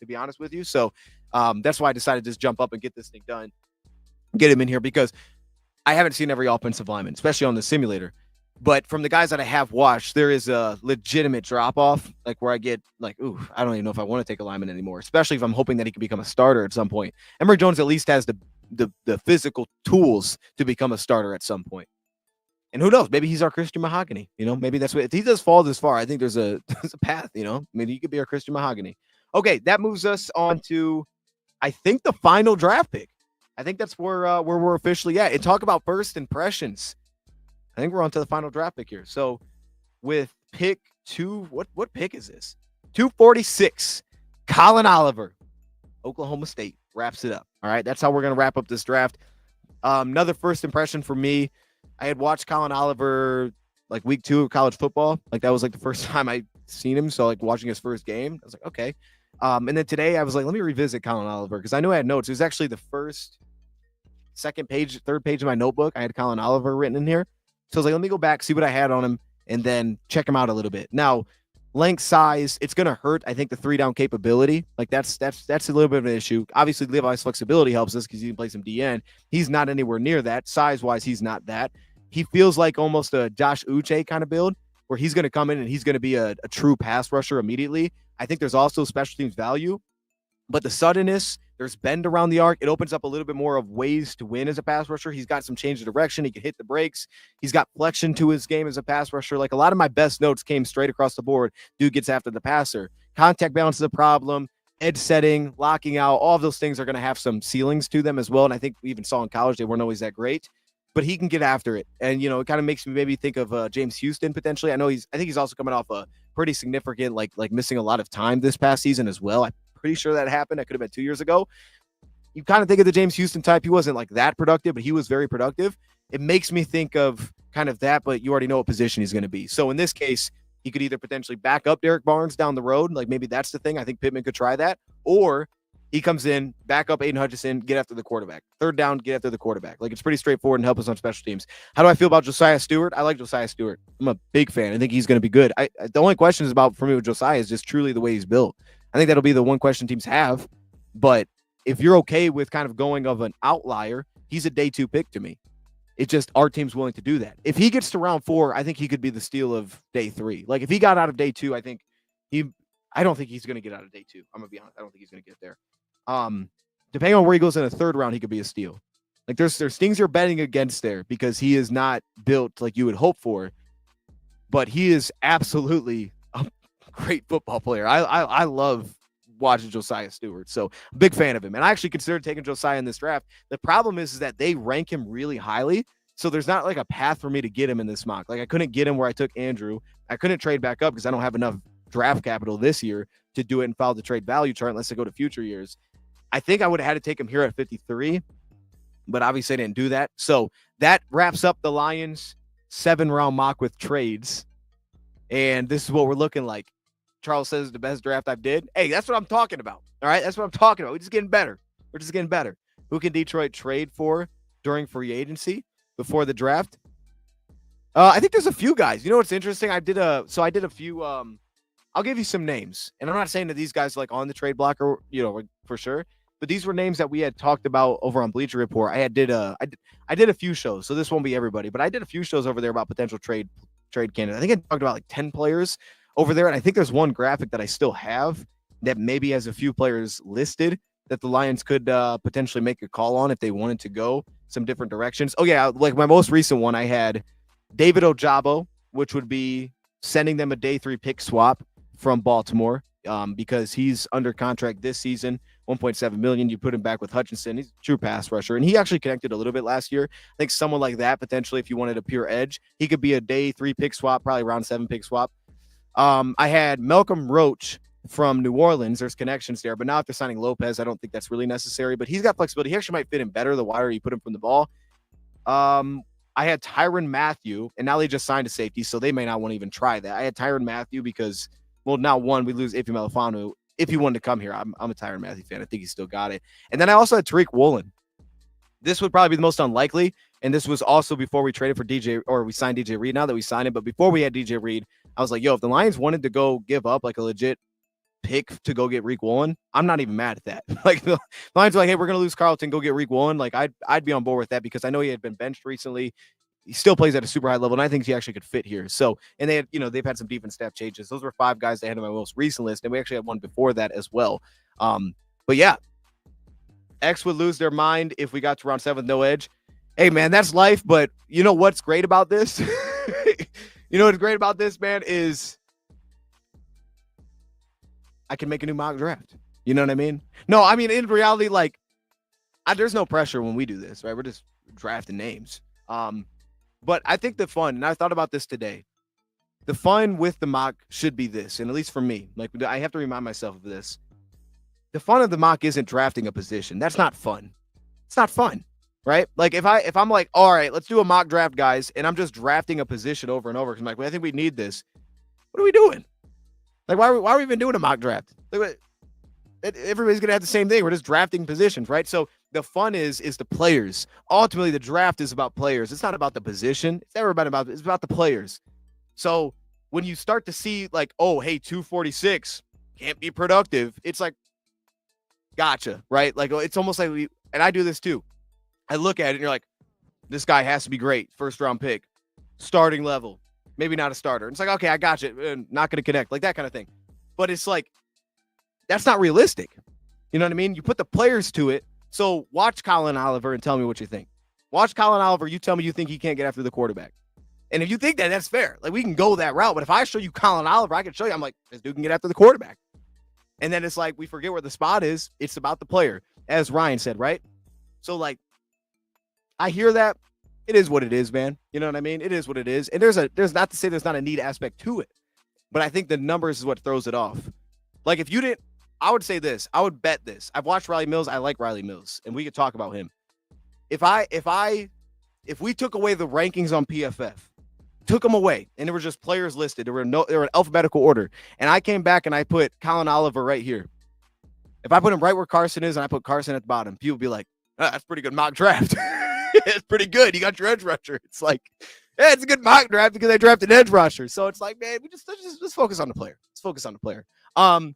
to be honest with you. So that's why I decided to just jump up and get this thing done. Get him in here because I haven't seen every offensive lineman, especially on the simulator. But from the guys that I have watched, there is a legitimate drop-off, where I get ooh, I don't even know if I want to take a lineman anymore, especially if I'm hoping that he can become a starter at some point. Emory Jones at least has the physical tools to become a starter at some point. And who knows? Maybe he's our Christian Mahogany. Maybe that's what, if he does fall this far, I think there's a path, maybe he could be our Christian Mahogany. Okay, that moves us on to, I think, the final draft pick. I think that's where we're officially at. And talk about first impressions. I think we're on to the final draft pick here. So with pick 2, what pick is this? 246, Colin Oliver, Oklahoma State, wraps it up. All right, that's how we're going to wrap up this draft. Another first impression for me, I had watched Colin Oliver week 2 of college football. That was the first time I seen him. So watching his first game, I was like, okay. And then today I was like, let me revisit Colin Oliver because I knew I had notes. It was actually the third page of my notebook. I had Colin Oliver written in here. So I was like, let me go back, see what I had on him, and then check him out a little bit. Now, length, size, it's going to hurt, I think, the 3-down capability. That's a little bit of an issue. Obviously, Levi's flexibility helps us because he can play some DN. He's not anywhere near that. Size-wise, he's not that. He feels like almost a Josh Uche kind of build where he's going to come in and he's going to be a true pass rusher immediately. I think there's also special teams value, but the suddenness, there's bend around the arc. It opens up a little bit more of ways to win as a pass rusher. He's got some change of direction. He can hit the brakes. He's got flexion to his game as a pass rusher. A lot of my best notes came straight across the board. Dude gets after the passer. Contact balance is a problem. Edge setting, locking out, all of those things are going to have some ceilings to them as well. And I think we even saw in college they weren't always that great. But he can get after it. And, it kind of makes me maybe think of James Houston potentially. I think he's also coming off a pretty significant, missing a lot of time this past season as well. I'm pretty sure that happened. That could have been 2 years ago. You kind of think of the James Houston type. He wasn't that productive, but he was very productive. It makes me think of kind of that, but you already know what position he's going to be. So in this case, he could either potentially back up Derek Barnes down the road. Maybe that's the thing. I think Pittman could try that. Or he comes in, back up Aiden Hutchinson, get after the quarterback. Third down, get after the quarterback. It's pretty straightforward and help us on special teams. How do I feel about Josiah Stewart? I like Josiah Stewart. I'm a big fan. I think he's going to be good. The only question is about for me with Josiah is just truly the way he's built. I think that'll be the one question teams have. But if you're okay with kind of going of an outlier, he's a day 2 pick to me. It's just our team's willing to do that. If he gets to round 4, I think he could be the steal of day 3. If he got out of day 2, I don't think he's going to get out of day 2. I'm going to be honest. I don't think he's going to get there. Depending on where he goes in the 3rd round, he could be a steal. There's things you're betting against there because he is not built like you would hope for, but he is absolutely a great football player. I love watching Josiah Stewart, so big fan of him. And I actually considered taking Josiah in this draft. The problem is that they rank him really highly. So there's not like a path for me to get him in this mock. Like I couldn't get him where I took Andrew. I couldn't trade back up because I don't have enough draft capital this year to do it and follow the trade value chart unless I go to future years. I think I would have had to take him here at 53, but obviously I didn't do that. So that wraps up the Lions 7-round mock with trades. And this is what we're looking like. Charles says the best draft I've did. Hey, that's what I'm talking about. All right, that's what I'm talking about. We're just getting better. We're just getting better. Who can Detroit trade for during free agency before the draft? I think there's a few guys. You know what's interesting? I did a few. I'll give you some names, and I'm not saying that these guys are like on the trade block or for sure, but these were names that we had talked about over on Bleacher Report. I did a few shows, so this won't be everybody, but I did a few shows over there about potential trade candidates. I think I talked about like 10 players over there, and I think there's one graphic that I still have that maybe has a few players listed that the Lions could potentially make a call on if they wanted to go some different directions. Oh yeah, like my most recent one, I had David Ojabo, which would be sending them a day 3 pick swap from Baltimore because he's under contract this season, $1.7 million. You put him back with Hutchinson. He's a true pass rusher, and he actually connected a little bit last year. I think someone like that, potentially, if you wanted a pure edge, he could be a day 3 pick swap, probably round 7 pick swap. I had Malcolm Roach from New Orleans. There's connections there, but now after signing Lopez, I don't think that's really necessary, but he's got flexibility. He actually might fit him better the wider you put him from the ball. I had Tyrann Mathieu, and now they just signed a safety, so they may not want to even try that. I had Tyrann Mathieu because, well, now one, we lose Ife Melifanu. If he wanted to come here, I'm a Tyrann Mathieu fan. I think he still got it. And then I also had Tariq Woolen. This would probably be the most unlikely, and this was also before we traded for DJ, or we signed DJ Reed. Now that we signed him, but before we had DJ Reed, I was like, yo, if the Lions wanted to go give up like a legit pick to go get Reek Woolen, I'm not even mad at that. Like the Lions are like, hey, we're gonna lose Carlton, go get Reek Woolen. Like I'd be on board with that because I know he had been benched recently. He still plays at a super high level, and I think he actually could fit here. So, and they had, they've had some defense staff changes. Those were 5 guys they had on my most recent list, and we actually had one before that as well. But yeah, X would lose their mind if we got to round 7 with no edge. Hey man, that's life. But you know what's great about this? You know what's great about this, man, is I can make a new mock draft. You know what I mean? No, I mean, in reality, like, there's no pressure when we do this, right? We're just drafting names. But I think the fun, and I thought about this today, the fun with the mock should be this, and at least for me, like, I have to remind myself of this. The fun of the mock isn't drafting a position. That's not fun. It's not fun, right? Like, if I'm like, all right, let's do a mock draft, guys, and I'm just drafting a position over and over because I'm like, well, I think we need this. What are we doing? Like, why are we even doing a mock draft? Like, everybody's going to have the same thing. We're just drafting positions, right? So the fun is the players. Ultimately, the draft is about players. It's not about the position. It's never about it's about the players. So when you start to see like, oh, hey, 246 can't be productive. It's like, gotcha, right? Like, it's almost like and I do this too. I look at it and you're like, this guy has to be great. First round pick, starting level. Maybe not a starter. It's like, okay, I got you. Not going to connect, like that kind of thing. But it's like, that's not realistic. You know what I mean? You put the players to it. So watch Colin Oliver and tell me what you think. Watch Colin Oliver. You tell me you think he can't get after the quarterback. And if you think that, that's fair. Like, we can go that route. But if I show you Colin Oliver, I can show you, I'm like, this dude can get after the quarterback. And then it's like, we forget where the spot is. It's about the player, as Ryan said, right? So, like, I hear that. It is what it is, man. You know what I mean? It is what it is. And there's not to say there's not a neat aspect to it, but I think the numbers is what throws it off. Like, if you didn't, I would say this. I would bet this. I've watched Riley Mills. I like Riley Mills, and we could talk about him. If we took away the rankings on PFF, took them away, and there were just players listed, they were in alphabetical order, and I came back and I put Colin Oliver right here. If I put him right where Carson is, and I put Carson at the bottom, people would be like, oh, that's pretty good mock draft. It's pretty good. You got your edge rusher. It's like, yeah, it's a good mock draft because they drafted edge rusher. So it's like, man, we just focus on the player. Let's focus on the player. But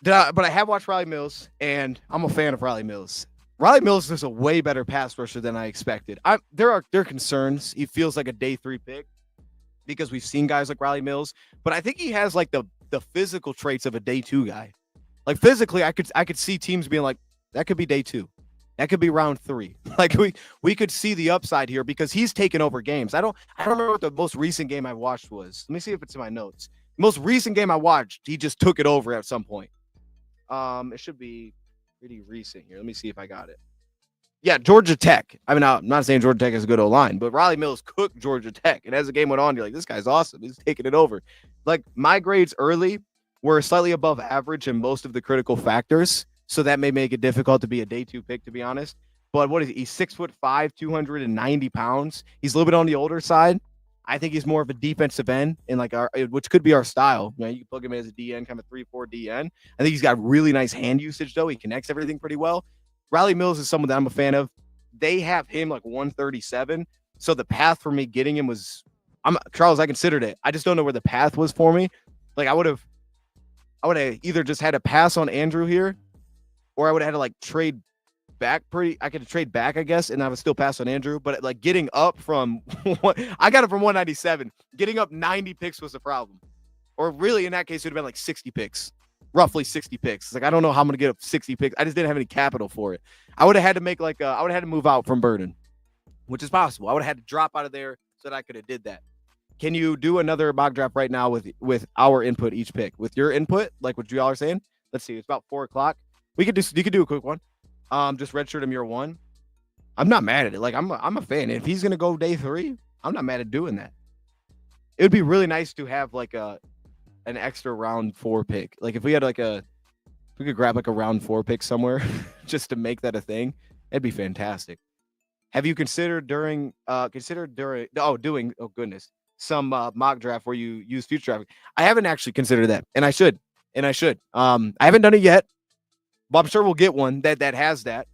I have watched Riley Mills, and I'm a fan of Riley Mills. Riley Mills is a way better pass rusher than I expected. There are concerns. He feels like a day 3 pick because we've seen guys like Riley Mills, but I think he has like the physical traits of a day 2 guy. Like, physically, I could see teams being like, that could be day 2. That could be round 3. Like, we could see the upside here because he's taken over games. I don't remember what the most recent game I watched was. Let me see if it's in my notes. The most recent game I watched, he just took it over at some point. It should be pretty recent here. Let me see if I got it. Yeah, Georgia Tech. I mean, I'm not saying Georgia Tech is a good O-line, but Riley Mills cooked Georgia Tech. And as the game went on, you're like, this guy's awesome. He's taking it over. Like, my grades early were slightly above average in most of the critical factors. So that may make it difficult to be a day two pick, to be honest. But what is he? He's 6'5", 290 pounds. He's a little bit on the older side. I think he's more of a defensive end in like our, which could be our style. You know, you can plug him in as a DN, kind of 3-4 DN. I think he's got really nice hand usage though. He connects everything pretty well. Riley Mills is someone that I'm a fan of. They have him like 137. So the path for me getting him was, Charles, I considered it. I just don't know where the path was for me. Like I would have either just had to pass on Andrew here, or I would have had to like trade back I could trade back, I guess, and I would still pass on Andrew. But like getting up from I got it from 197. Getting up 90 picks was the problem. Or really in that case, it would have been like 60 picks. Roughly 60 picks. It's like I don't know how I'm gonna get up 60 picks. I just didn't have any capital for it. I would have had to make like I would have had to move out from Burden, which is possible. I would have had to drop out of there so that I could have did that. Can you do another mock draft right now with our input each pick? With your input, like what y'all are saying? Let's see. It's about 4:00. You could do a quick one. Just redshirt him year one. I'm not mad at it. Like I'm a fan. If he's gonna go day 3, I'm not mad at doing that. It would be really nice to have like an extra round 4 pick. Like if we had if we could grab like a round 4 pick somewhere just to make that a thing, it'd be fantastic. Have you considered doing some mock draft where you use future draft? I haven't actually considered that, and I should. I haven't done it yet, but I'm sure we'll get one that has that.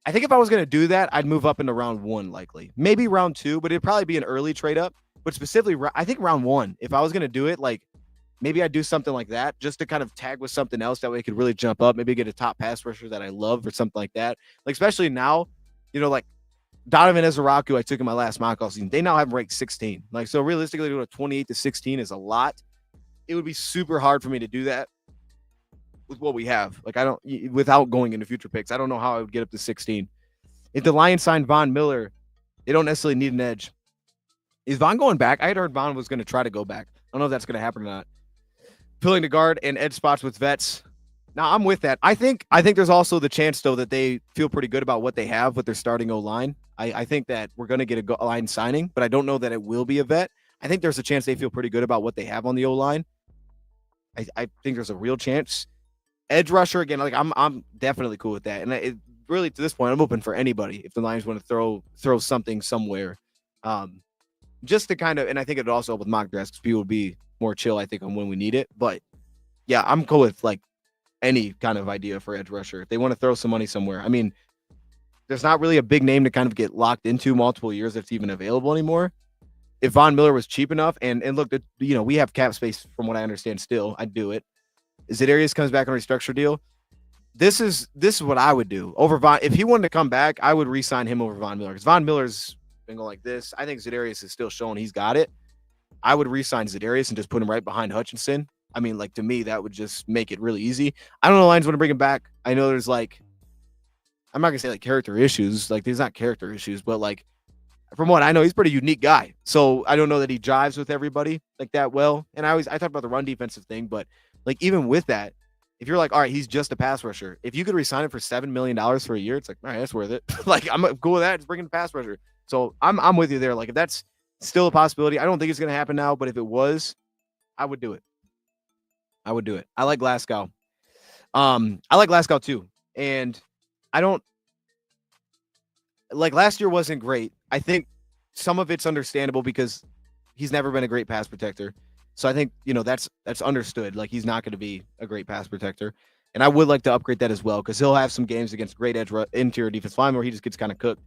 I think if I was going to do that, I'd move up into round 1 likely. Maybe round 2, but it'd probably be an early trade up. But specifically, I think round 1, if I was going to do it, like maybe I'd do something like that just to kind of tag with something else. That way I could really jump up, maybe get a top pass rusher that I love or something like that. Like, especially now, like Donovan Ezeraku, I took in my last mock off season. They now have him ranked 16. Like, so realistically, doing a 28 to 16 is a lot. It would be super hard for me to do that with what we have. Like, without going into future picks, I don't know how I would get up to 16. If the Lions signed Von Miller, they don't necessarily need an edge. Is Von going back? I had heard Von was going to try to go back. I don't know if that's going to happen or not. Filling the guard and edge spots with vets. Now, I'm with that. I think there's also the chance, though, that they feel pretty good about what they have with their starting O-line. I think that we're going to get a line signing, but I don't know that it will be a vet. I think there's a chance they feel pretty good about what they have on the O-line. I think there's a real chance. Edge rusher, again, like I'm definitely cool with that. And really, to this point, I'm open for anybody if the Lions want to throw something somewhere. Just to kind of, and I think it would also help with mock drafts because people would be more chill, I think, on when we need it. But yeah, I'm cool with like any kind of idea for edge rusher. If they want to throw some money somewhere, I mean, there's not really a big name to kind of get locked into multiple years that's even available anymore. If Von Miller was cheap enough, and look, we have cap space from what I understand still, I'd do it. Zedarius comes back on a restructure deal. This is what I would do over Von. If he wanted to come back, I would re-sign him over Von Miller because Von Miller's been going like this. I think Zedarius is still showing he's got it. I would re-sign Zedarius and just put him right behind Hutchinson. I mean, like, to me, that would just make it really easy. I don't know, Lions want to bring him back. I know there's like, I'm not gonna say like character issues. Like, there's not character issues, but like, from what I know, he's a pretty unique guy. So I don't know that he jives with everybody like that well. And I talk about the run defensive thing, but like even with that, if you're like, all right, he's just a pass rusher. If you could re-sign him for $7 million for a year, it's like, all right, that's worth it. Like, I'm cool with that. Just bring in the pass rusher. So I'm with you there. Like, if that's still a possibility, I don't think it's gonna happen now, but if it was, I would do it. I like Glasgow. I like Glasgow too. And I don't like last year wasn't great. I think some of it's understandable because he's never been a great pass protector. So I think, that's understood. Like, he's not going to be a great pass protector. And I would like to upgrade that as well because he'll have some games against great interior defense line where he just gets kind of cooked.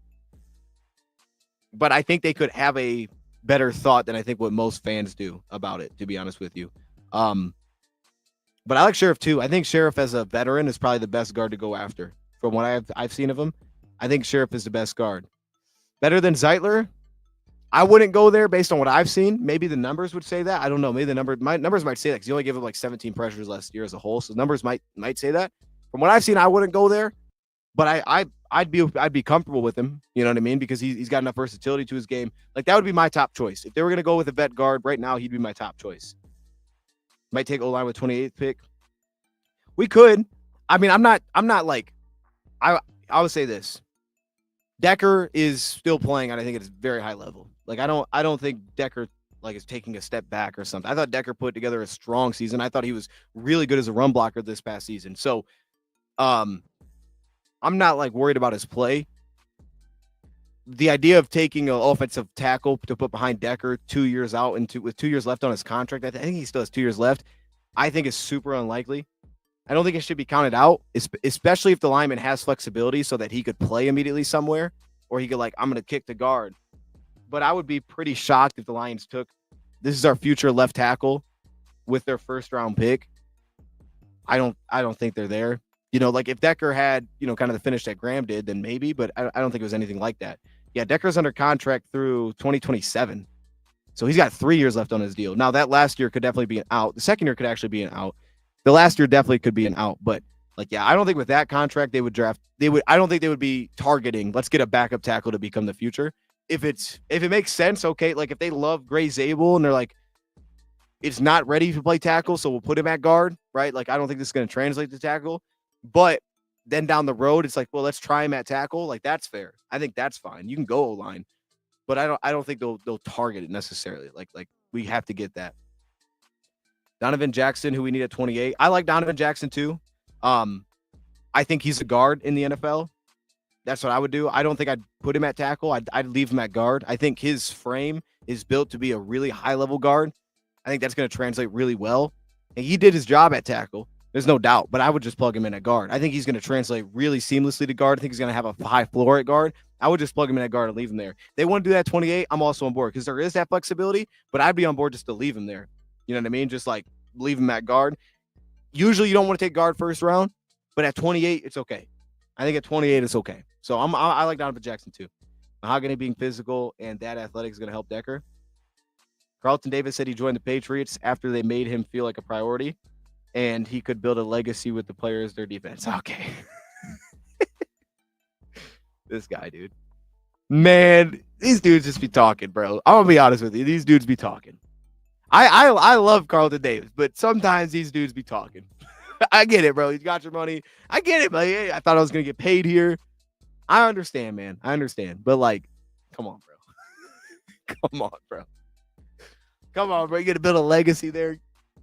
But I think they could have a better thought than I think what most fans do about it, to be honest with you. But I like Sheriff too. I think Sheriff as a veteran is probably the best guard to go after. From what I've seen of him, I think Sheriff is the best guard. Better than Zeitler? I wouldn't go there based on what I've seen. Maybe the numbers would say that. I don't know. Maybe my numbers might say that because he only gave up like 17 pressures last year as a whole. So numbers might say that. From what I've seen, I wouldn't go there. But I'd be comfortable with him. You know what I mean? Because he's got enough versatility to his game. Like, that would be my top choice. If they were going to go with a vet guard right now, he'd be my top choice. Might take O-line with 28th pick. We could. I mean, I'm not like, I would say this. Decker is still playing, and I think it's very high level. Like I don't think Decker like is taking a step back or something. I thought Decker put together a strong season. I thought he was really good as a run blocker this past season. So um I'm not like worried about his play. The idea of taking an offensive tackle to put behind Decker 2 years out and with 2 years left on his contract, I think he still has 2 years left. I think is super unlikely. I don't think it should be counted out, especially if the lineman has flexibility so that he could play immediately somewhere, or he could like, I'm going to kick the guard. But I would be pretty shocked if the Lions took, this is our future left tackle with their first round pick. I don't think they're there. You know, like if Decker had, you know, kind of the finish that Graham did, then maybe, but I don't think it was anything like that. Yeah, Decker's under contract through 2027. So he's got 3 years left on his deal. Now that last year could definitely be an out. The second year could actually be an out. The last year definitely could be an out. But like, yeah, I don't think with that contract they would draft. I don't think they would be targeting, let's get a backup tackle to become the future. If it makes sense, okay. Like if they love Gray Zabel and they're like, it's not ready to play tackle, so we'll put him at guard, right? Like I don't think this is going to translate to tackle. But then down the road, it's like, well, let's try him at tackle. Like that's fair. I think that's fine. You can go O-line. But I don't think they'll target it necessarily. Like we have to get that. Donovan Jackson, who we need at 28. I like Donovan Jackson too. I think he's a guard in the NFL. That's what I would do. I don't think I'd put him at tackle. I'd leave him at guard. I think his frame is built to be a really high level guard. I think that's going to translate really well. And he did his job at tackle. There's no doubt, but I would just plug him in at guard. I think he's going to translate really seamlessly to guard. I think he's going to have a high floor at guard. I would just plug him in at guard and leave him there. They want to do that 28. I'm also on board because there is that flexibility, but I'd be on board just to leave him there. You know what I mean? Just like leave him at guard. Usually you don't want to take guard first round, but at 28, it's okay. I think at 28, it's okay. So I like Donovan Jackson too. Mahogany being physical and that athletic is going to help Decker. Carlton Davis said he joined the Patriots after they made him feel like a priority and he could build a legacy with the players, their defense. Okay. This guy, dude. Man, these dudes just be talking, bro. I'm going to be honest with you. These dudes be talking. I love Carlton Davis, but sometimes these dudes be talking. I get it, bro. You got your money. I get it, man. Hey, I thought I was going to get paid here. I understand, man. I understand. But, like, come on, bro. Come on, bro. Come on, bro. You got to build a legacy there.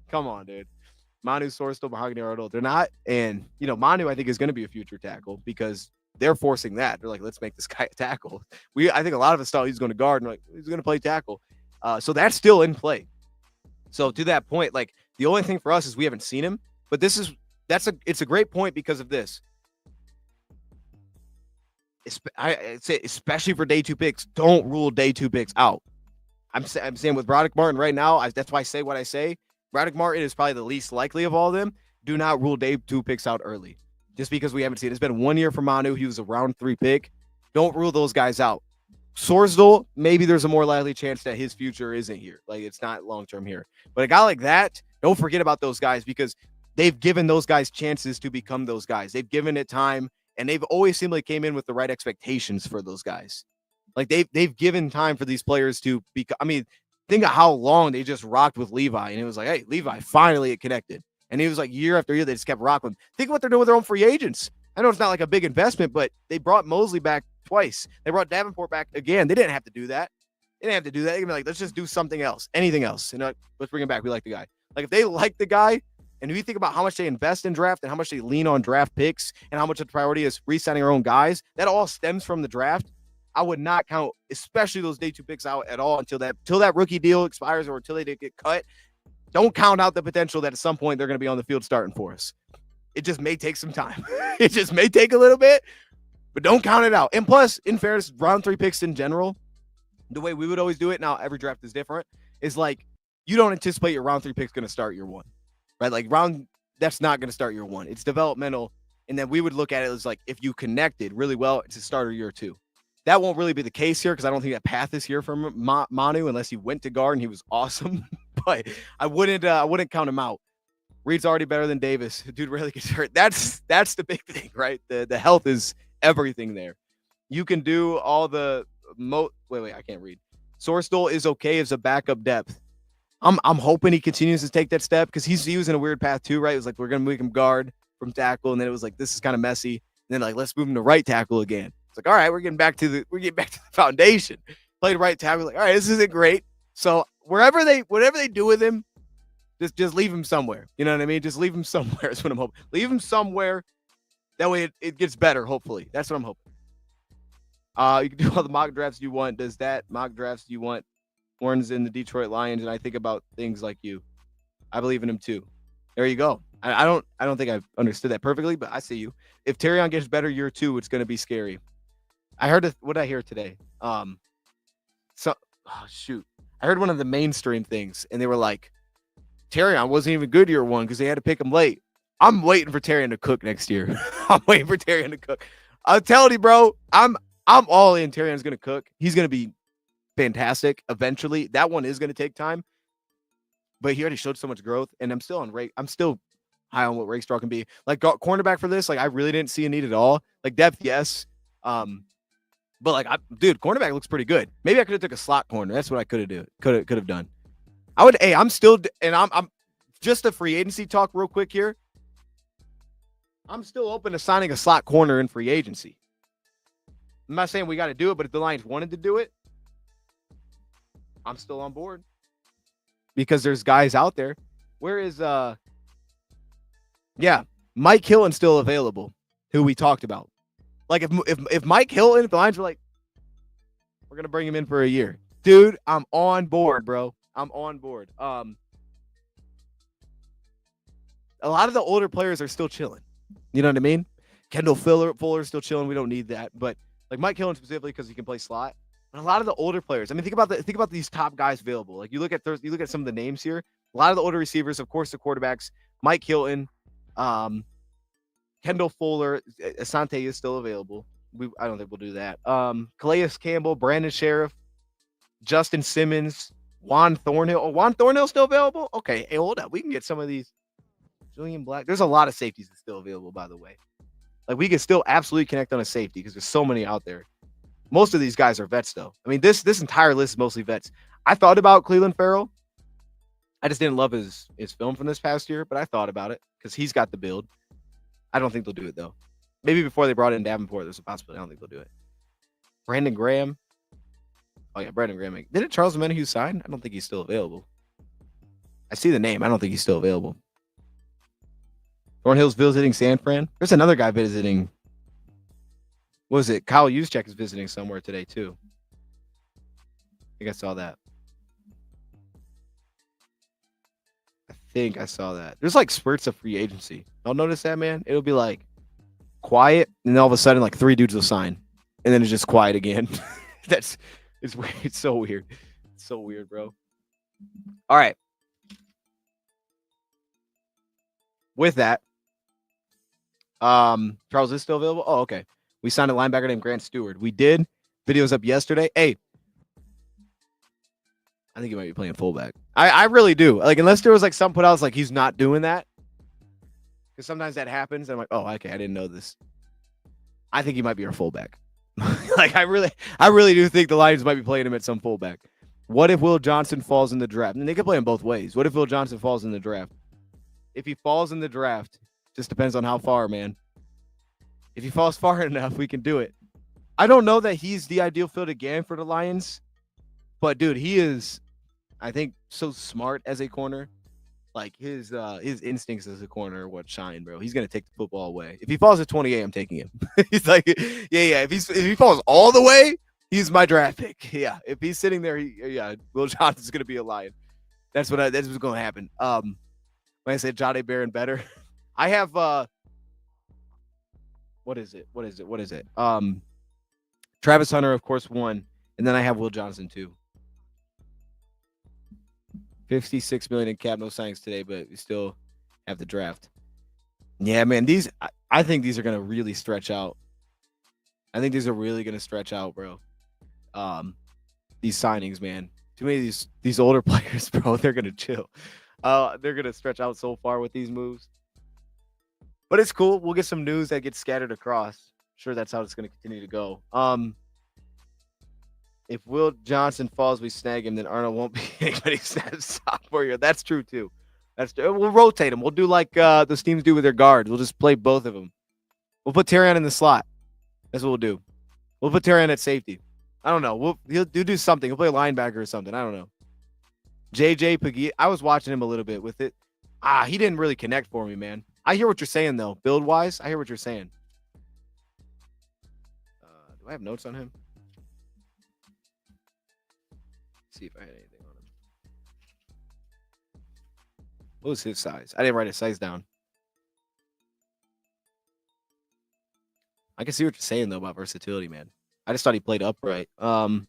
Come on, dude. Manu, Sorstel, Mahogany, Arnold. They're not. And, you know, Manu, I think, is going to be a future tackle because they're forcing that. They're like, let's make this guy a tackle. I think a lot of us thought he's going to guard and like, he's going to play tackle. So that's still in play. So to that point, like the only thing for us is we haven't seen him, but it's a great point because of this. I'd say especially for day two picks, don't rule day two picks out. I'm saying with Broderick Martin right now, that's why I say what I say. Broderick Martin is probably the least likely of all of them. Do not rule day two picks out early just because we haven't seen it. It's been 1 year for Manu. He was a round 3 pick. Don't rule those guys out. Sorsdal, maybe there's a more likely chance that his future isn't here. Like it's not long-term here. But a guy like that, don't forget about those guys because they've given those guys chances to become those guys. They've given it time and they've always seemed like came in with the right expectations for those guys. Like they've given time for these players to become. I mean, think of how long they just rocked with Levi and it was like, hey, Levi, finally it connected. And it was like year after year, they just kept rocking. Think of what they're doing with their own free agents. I know it's not like a big investment, but they brought Mosley back twice. They brought Davenport back again. They didn't have to do that. They didn't have to do that. They can be like, let's just do something else, anything else. And let's bring him back. We like the guy. Like if they like the guy, and if you think about how much they invest in draft and how much they lean on draft picks and how much the priority is re-signing our own guys, that all stems from the draft. I would not count, especially those day two picks out at all until that rookie deal expires or until they get cut. Don't count out the potential that at some point they're going to be on the field starting for us. It just may take some time. It just may take a little bit, but don't count it out. And plus, in fairness, round 3 picks in general, the way we would always do it, now every draft is different, is like you don't anticipate your round 3 pick's going to start year 1, right? Like that's not going to start year 1. It's developmental. And then we would look at it as like if you connected really well, it's a starter year 2. That won't really be the case here because I don't think that path is here for Manu unless he went to guard and he was awesome. But I wouldn't count him out. Reed's already better than Davis. Dude rarely gets hurt. That's the big thing, right? The health is everything there. You can do all the wait, I can't read. Sorsdal is okay as a backup depth. I'm hoping he continues to take that step because he was in a weird path too, right? It was like we're gonna make him guard from tackle, and then it was like this is kind of messy. And then like let's move him to right tackle again. It's like, all right, we're getting back to the foundation. Played right tackle. Like, all right, this isn't great. So whatever they do with him, just leave him somewhere. You know what I mean? Just leave him somewhere is what I'm hoping. Leave him somewhere. That way it gets better, hopefully. That's what I'm hoping. You can do all the mock drafts you want. Does that mock drafts you want Horns in the Detroit Lions? And I think about things like you. I believe in him too. There you go. I don't think I've understood that perfectly, but I see you. If Terrion gets better year 2, it's gonna be scary. I heard what did I hear today? I heard one of the mainstream things, and they were like, Terrion wasn't even good year 1 because they had to pick him late. I'm waiting for Terrion to cook next year. I'm waiting for Terrion to cook. I'm telling you, bro, I'm all in. Terrion's gonna cook. He's gonna be fantastic eventually. That one is gonna take time, but he already showed so much growth, and I'm still high on what Rakestraw can be. Like cornerback for this, like I really didn't see a need at all. Like depth, yes. But like cornerback looks pretty good. Maybe I could have took a slot corner. That's what I could have done. I'm just a free agency talk real quick here. I'm still open to signing a slot corner in free agency. I'm not saying we got to do it, but if the Lions wanted to do it, I'm still on board because there's guys out there. Where is Mike Hilton's still available, who we talked about. Like if Mike Hilton, if the Lions were like, we're gonna bring him in for a year, dude, I'm on board, bro. I'm on board. A lot of the older players are still chilling. You know what I mean? Kendall Fuller's still chilling. We don't need that, but like Mike Hilton specifically because he can play slot. But a lot of the older players. I mean, think about these top guys available. Like you look at some of the names here. A lot of the older receivers, of course, the quarterbacks. Mike Hilton, Kendall Fuller, Asante is still available. I don't think we'll do that. Calais Campbell, Brandon Sheriff, Justin Simmons, Juan Thornhill. Oh, Juan Thornhill still available? Okay, hey, hold up. We can get some of these. Julian Black. There's a lot of safeties that's still available, by the way. Like we can still absolutely connect on a safety because there's so many out there. Most of these guys are vets, though. I mean, this entire list is mostly vets. I thought about Cleveland Farrell. I just didn't love his film from this past year, but I thought about it because he's got the build. I don't think they'll do it, though. Maybe before they brought in Davenport, there's a possibility. I don't think they'll do it. Brandon Graham. Oh, yeah, Brandon Graham. Didn't Charles Menahue sign? I don't think he's still available. I see the name. I don't think he's still available. Thornhill's visiting San Fran. There's another guy visiting. What was it? Kyle Juszczyk is visiting somewhere today, too. I think I saw that. There's like spurts of free agency. Y'all notice that, man? It'll be like quiet, and then all of a sudden, like 3 dudes will sign, and then it's just quiet again. It's weird. It's so weird. It's so weird, bro. All right. With that, Charles is still available. Oh, okay. We signed a linebacker named Grant Stewart. We did. Videos up yesterday. Hey, I think he might be playing fullback. I really do. Like, unless there was like some put out, like he's not doing that. Because sometimes that happens. I'm like, oh, okay, I didn't know this. I think he might be our fullback. Like, I really do think the Lions might be playing him at some fullback. What if Will Johnson falls in the draft? And they can play him both ways. What if Will Johnson falls in the draft? If he falls in the draft, just depends on how far, man. If he falls far enough, we can do it. I don't know that he's the ideal fit again for the Lions, but dude, he is, I think, so smart as a corner. Like his instincts as a corner are what shine, bro. He's gonna take the football away. If he falls at 28, I'm taking him. He's like, yeah. If he falls all the way, he's my draft pick. Yeah. If he's sitting there, Will Johnson's gonna be a Lion. That's what's gonna happen. When I said Jahdae Barron better, I have what is it? Travis Hunter, of course, 1, and then I have Will Johnson 2. $56 million in cap, no signings today, but we still have the draft. Yeah, man, I think these are gonna really stretch out. I think these are really gonna stretch out, bro. These signings, man. Too many of these older players, bro. They're gonna chill. They're gonna stretch out so far with these moves. But it's cool. We'll get some news that gets scattered across. Sure, that's how it's gonna continue to go. If Will Johnson falls, we snag him, then Arnold won't be anybody's sophomore year. That's true, too. We'll rotate them. We'll do like those teams do with their guards. We'll just play both of them. We'll put Terrion in the slot. That's what we'll do. We'll put Terran at safety. I don't know. He'll do something. He'll play linebacker or something. I don't know. JJ Pagui. I was watching him a little bit with it. He didn't really connect for me, man. I hear what you're saying though. Build wise, I hear what you're saying. Do I have notes on him? Let's see if I had anything on him. What was his size? I didn't write his size down. I can see what you're saying though about versatility, man. I just thought he played upright. Double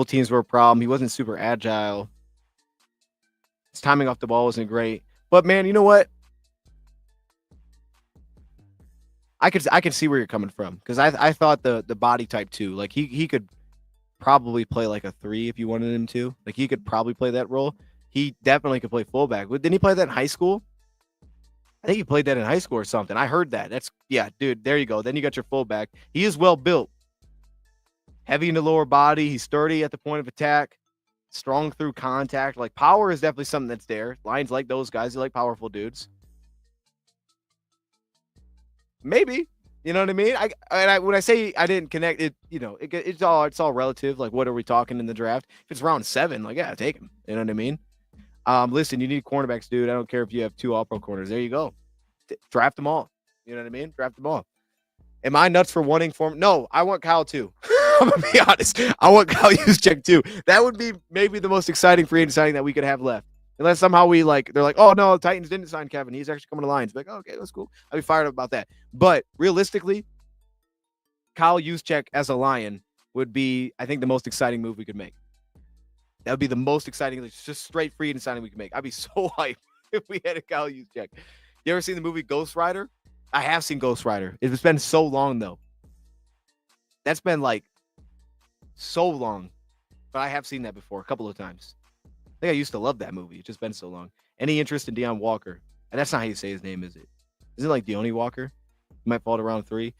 teams were a problem. He wasn't super agile. His timing off the ball wasn't great. But man, you know what? I can see where you're coming from because I thought the body type too. Like he could probably play like a 3 if you wanted him to. Like he could probably play that role. He definitely could play fullback. Didn't he play that in high school? I think he played that in high school or something. I heard that. Dude, there you go. Then you got your fullback. He is well built. Heavy in the lower body. He's sturdy at the point of attack. Strong through contact. Like power is definitely something that's there. Lions like those guys. They like powerful dudes. Maybe. You know what I mean? When I say I didn't connect it, it's all relative. Like, what are we talking in the draft? If it's round 7, like, yeah, take him. You know what I mean? Listen, you need cornerbacks, dude. I don't care if you have 2 all-pro corners. There you go. Draft them all. You know what I mean? Draft them all. Am I nuts for wanting form? No, I want Kyle too. I'm going to be honest. I want Kyle Juszczyk too. That would be maybe the most exciting free agent signing that we could have left. Unless somehow they're like, oh, no, the Titans didn't sign Kevin. He's actually coming to Lions. Like, oh, okay, that's cool. I'd be fired up about that. But realistically, Kyle Juszczyk as a Lion would be, I think, the most exciting move we could make. That would be the most exciting, just straight free agent signing we could make. I'd be so hyped if we had a Kyle Juszczyk. You ever seen the movie Ghost Rider? I have seen Ghost Rider. It's been so long, though. That's been, like, so long. But I have seen that before a couple of times. I think I used to love that movie. It's just been so long. Any interest in Deion Walker? And that's not how you say his name, is it? Is it like Deone Walker? He might fall to round 3.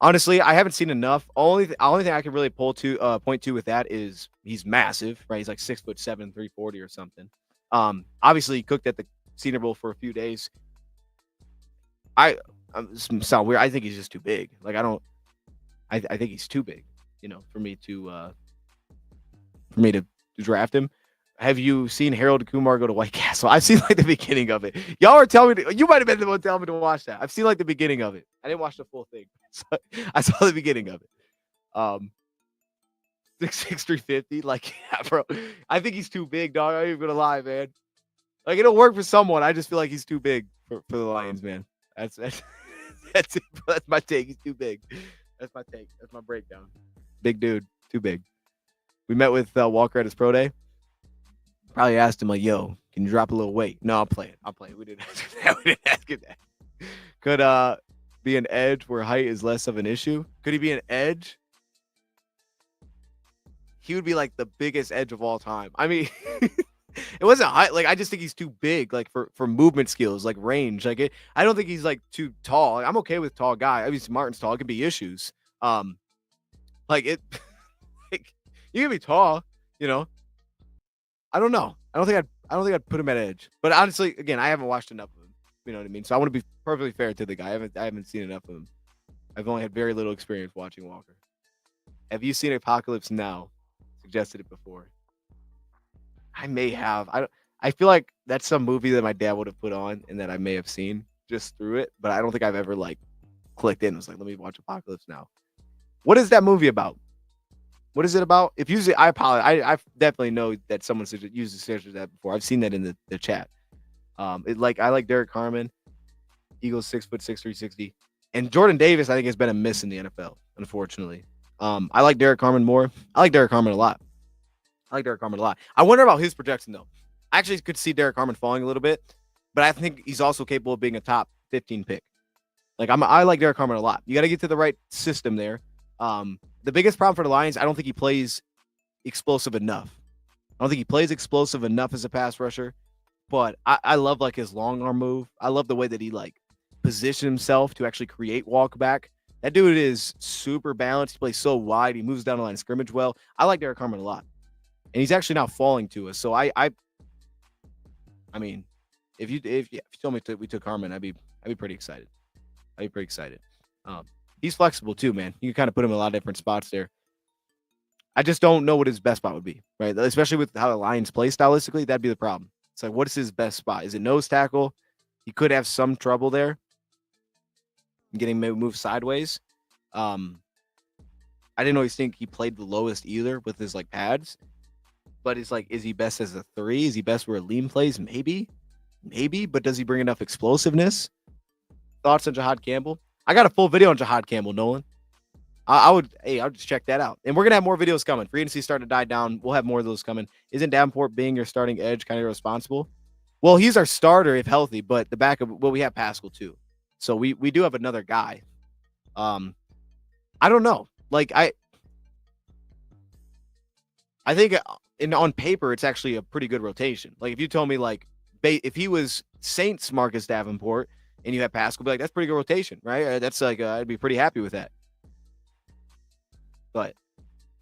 Honestly, I haven't seen enough. Only thing I can really point to with that is he's massive, right? He's like 6'7", 340 or something. Obviously he cooked at the Senior Bowl for a few days. I'm sound weird. I think he's just too big. Like I think he's too big, for me to draft him. Have you seen Harold Kumar go to White Castle? I've seen like the beginning of it. Y'all are telling me you might have been the one telling me to watch that. I've seen like the beginning of it. I didn't watch the full thing. So I saw the beginning of it. 6'6", 350. Like, yeah, bro. I think he's too big, dog. I ain't even gonna lie, man. Like, it'll work for someone. I just feel like he's too big for the Lions, man. That's it. That's my take. He's too big. That's my take. That's my breakdown. Big dude, too big. We met with Walker at his pro day. Probably asked him like, "Yo, can you drop a little weight?" No, I'll play it. We didn't ask him that. Could be an edge where height is less of an issue? Could he be an edge? He would be like the biggest edge of all time. I mean, it wasn't height. Like, I just think he's too big, like for movement skills, like range. Like, I don't think he's like too tall. Like, I'm okay with tall guy. I mean, Martin's tall. It could be issues. Like it. Like, you can be tall, I don't know. I don't think I'd put him at edge. But honestly, again, I haven't watched enough of him. You know what I mean? So I want to be perfectly fair to the guy. I haven't seen enough of him. I've only had very little experience watching Walker. Have you seen Apocalypse Now? Suggested it before. I may have. I feel like that's some movie that my dad would have put on and that I may have seen just through it, but I don't think I've ever like clicked in. It was like, let me watch Apocalypse Now. What is that movie about? What is it about? If you say, I apologize. I definitely know that someone used to suggest that before. I've seen that in the chat. I like Derek Carmen. Eagles 6'6", 360. And Jordan Davis, I think, has been a miss in the NFL, unfortunately. I like Derek Carmen more. I like Derek Carmen a lot. I wonder about his projection, though. I actually could see Derek Carmen falling a little bit, but I think he's also capable of being a top 15 pick. Like, I like Derek Carmen a lot. You got to get to the right system there. The biggest problem for the Lions, I don't think he plays explosive enough. I don't think he plays explosive enough as a pass rusher, but I love like his long arm move. I love the way that he like position himself to actually create walk back. That dude is super balanced. He plays so wide. He moves down the line of scrimmage well. I like Derek Carmen a lot, and he's actually now falling to us. So I mean, if you told me we took Carmen, I'd be pretty excited. He's flexible too, man. You can kind of put him in a lot of different spots there. I just don't know what his best spot would be, right? Especially with how the Lions play stylistically, that'd be the problem. It's like, what is his best spot? Is it nose tackle? He could have some trouble there getting moved sideways. I didn't always think he played the lowest either with his like pads, but it's like, is he best as a 3? Is he best where Lean plays? Maybe, but does he bring enough explosiveness? Thoughts on Jahad Campbell? I got a full video on Jahad Campbell, Nolan. I'll just check that out. And we're gonna have more videos coming. Free agency starting to die down. We'll have more of those coming. Isn't Davenport being your starting edge kind of irresponsible? Well, he's our starter if healthy, but the backup, well, we have Pascal too. So we do have another guy. I don't know. Like I think on paper it's actually a pretty good rotation. Like if you told me like if he was Saints Marcus Davenport and you have Pascal, be like, that's pretty good rotation, right? That's like I'd be pretty happy with that. But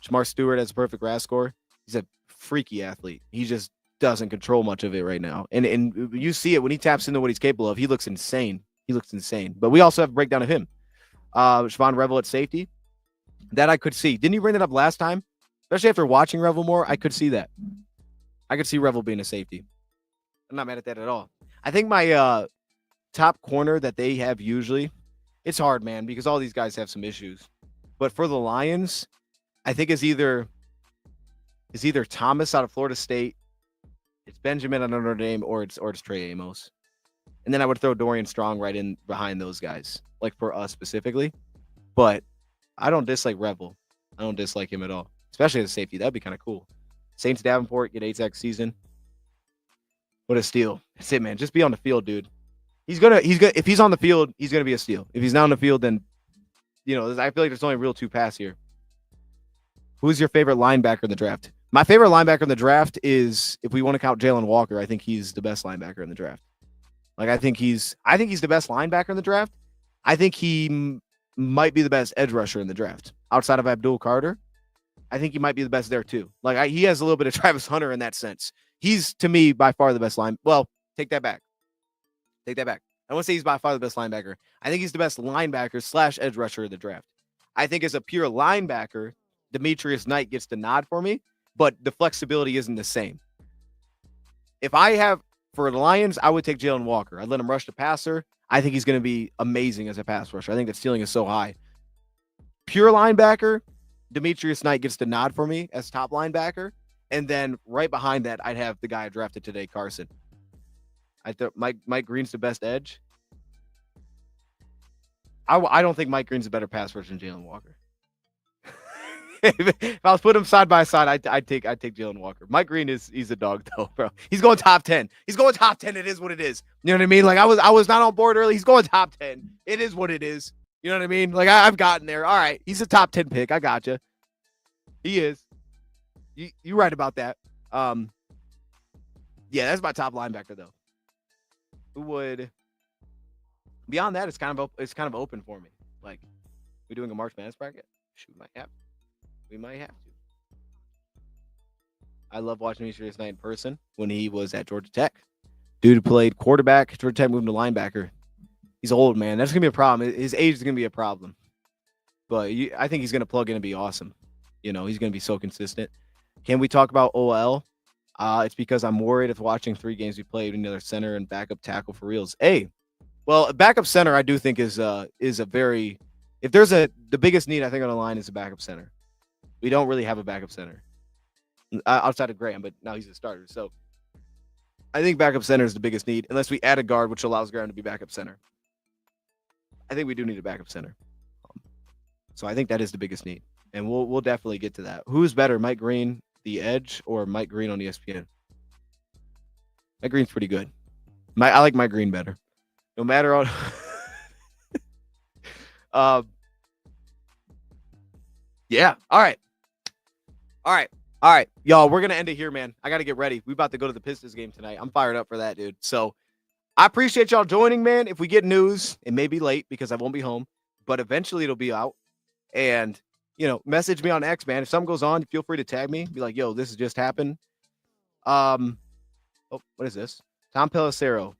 Jamar Stewart has a perfect RAS score. He's a freaky athlete. He just doesn't control much of it right now. And you see it when he taps into what he's capable of. He looks insane. But we also have a breakdown of him. Siobhan Revel at safety. That I could see. Didn't you bring that up last time? Especially after watching Revel more, I could see that. I could see Revel being a safety. I'm not mad at that at all. I think my top corner that they have usually, it's hard, man, because all these guys have some issues. But for the Lions, I think is either Thomas out of Florida State, it's Benjamin out of Notre Dame, or it's Trey Amos. And then I would throw Dorian Strong right in behind those guys, like for us specifically. But I don't dislike Revel. I don't dislike him at all, especially as a safety. That'd be kind of cool. Saints Davenport get 8 season. What a steal. That's it, man. Just be on the field, dude. He's gonna if he's on the field, he's gonna be a steal. If he's not on the field, then I feel like there's only real 2 paths here. Who's your favorite linebacker in the draft? My favorite linebacker in the draft is, if we want to count Jalen Walker, I think he's the best linebacker in the draft. Like I think he's the best linebacker in the draft. I think he might be the best edge rusher in the draft outside of Abdul Carter. I think he might be the best there too. Like he has a little bit of Travis Hunter in that sense. He's to me by far the best line. Well, take that back. I won't say he's by far the best linebacker. I think he's the best linebacker / edge rusher in the draft. I think as a pure linebacker, Demetrius Knight gets the nod for me, but the flexibility isn't the same. If I have for the Lions, I would take Jalen Walker. I'd let him rush the passer. I think he's going to be amazing as a pass rusher. I think the ceiling is so high. Pure linebacker, Demetrius Knight gets the nod for me as top linebacker. And then right behind that, I'd have the guy I drafted today, Carson. I thought Mike Green's the best edge. I don't think Mike Green's a better pass rusher than Jalen Walker. If I was putting them side by side, I'd take Jalen Walker. Mike Green he's a dog though, bro. He's going top 10. He's going top 10. It is what it is. You know what I mean? Like I was not on board early. He's going top 10. It is what it is. You know what I mean? Like I've gotten there. All right, he's a top 10 pick. I gotcha. He is. You right about that. Yeah, that's my top linebacker though. Who would? Beyond that, it's kind of open for me. Like, we doing a March Madness bracket? Shoot, we might have to. I love watching Demetrius Knight in person when he was at Georgia Tech. Dude played quarterback. Georgia Tech moved to linebacker. He's old, man. That's gonna be a problem. His age is gonna be a problem. But I think he's gonna plug in and be awesome. He's gonna be so consistent. Can we talk about OL? It's because I'm worried if watching 3 games we played, another center and backup tackle for reals. Hey, well, backup center I do think is a very, if there's the biggest need I think on the line is a backup center. We don't really have a backup center outside of Graham, but now he's a starter. So I think backup center is the biggest need, unless we add a guard, which allows Graham to be backup center. I think we do need a backup center. So I think that is the biggest need, and we'll definitely get to that. Who's better, Mike Green, the edge, or Mike Green on ESPN? Mike Green's pretty good. I like Mike Green better. No matter on. Yeah. All right. Y'all, we're going to end it here, man. I got to get ready. We about to go to the Pistons game tonight. I'm fired up for that, dude. So I appreciate y'all joining, man. If we get news, it may be late because I won't be home, but eventually it'll be out. And, message me on X, man. If something goes on, feel free to tag me. Be like, yo, this has just happened. What is this? Tom Pelissero.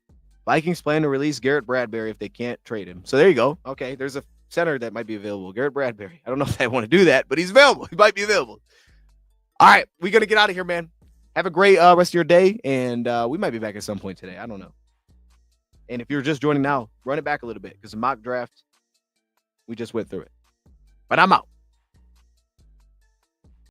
Vikings plan to release Garrett Bradbury if they can't trade him. So there you go. Okay, there's a center that might be available. Garrett Bradbury. I don't know if they want to do that, but he's available. He might be available. All right, we're going to get out of here, man. Have a great rest of your day, and we might be back at some point today. I don't know. And if you're just joining now, run it back a little bit because the mock draft, we just went through it. But I'm out.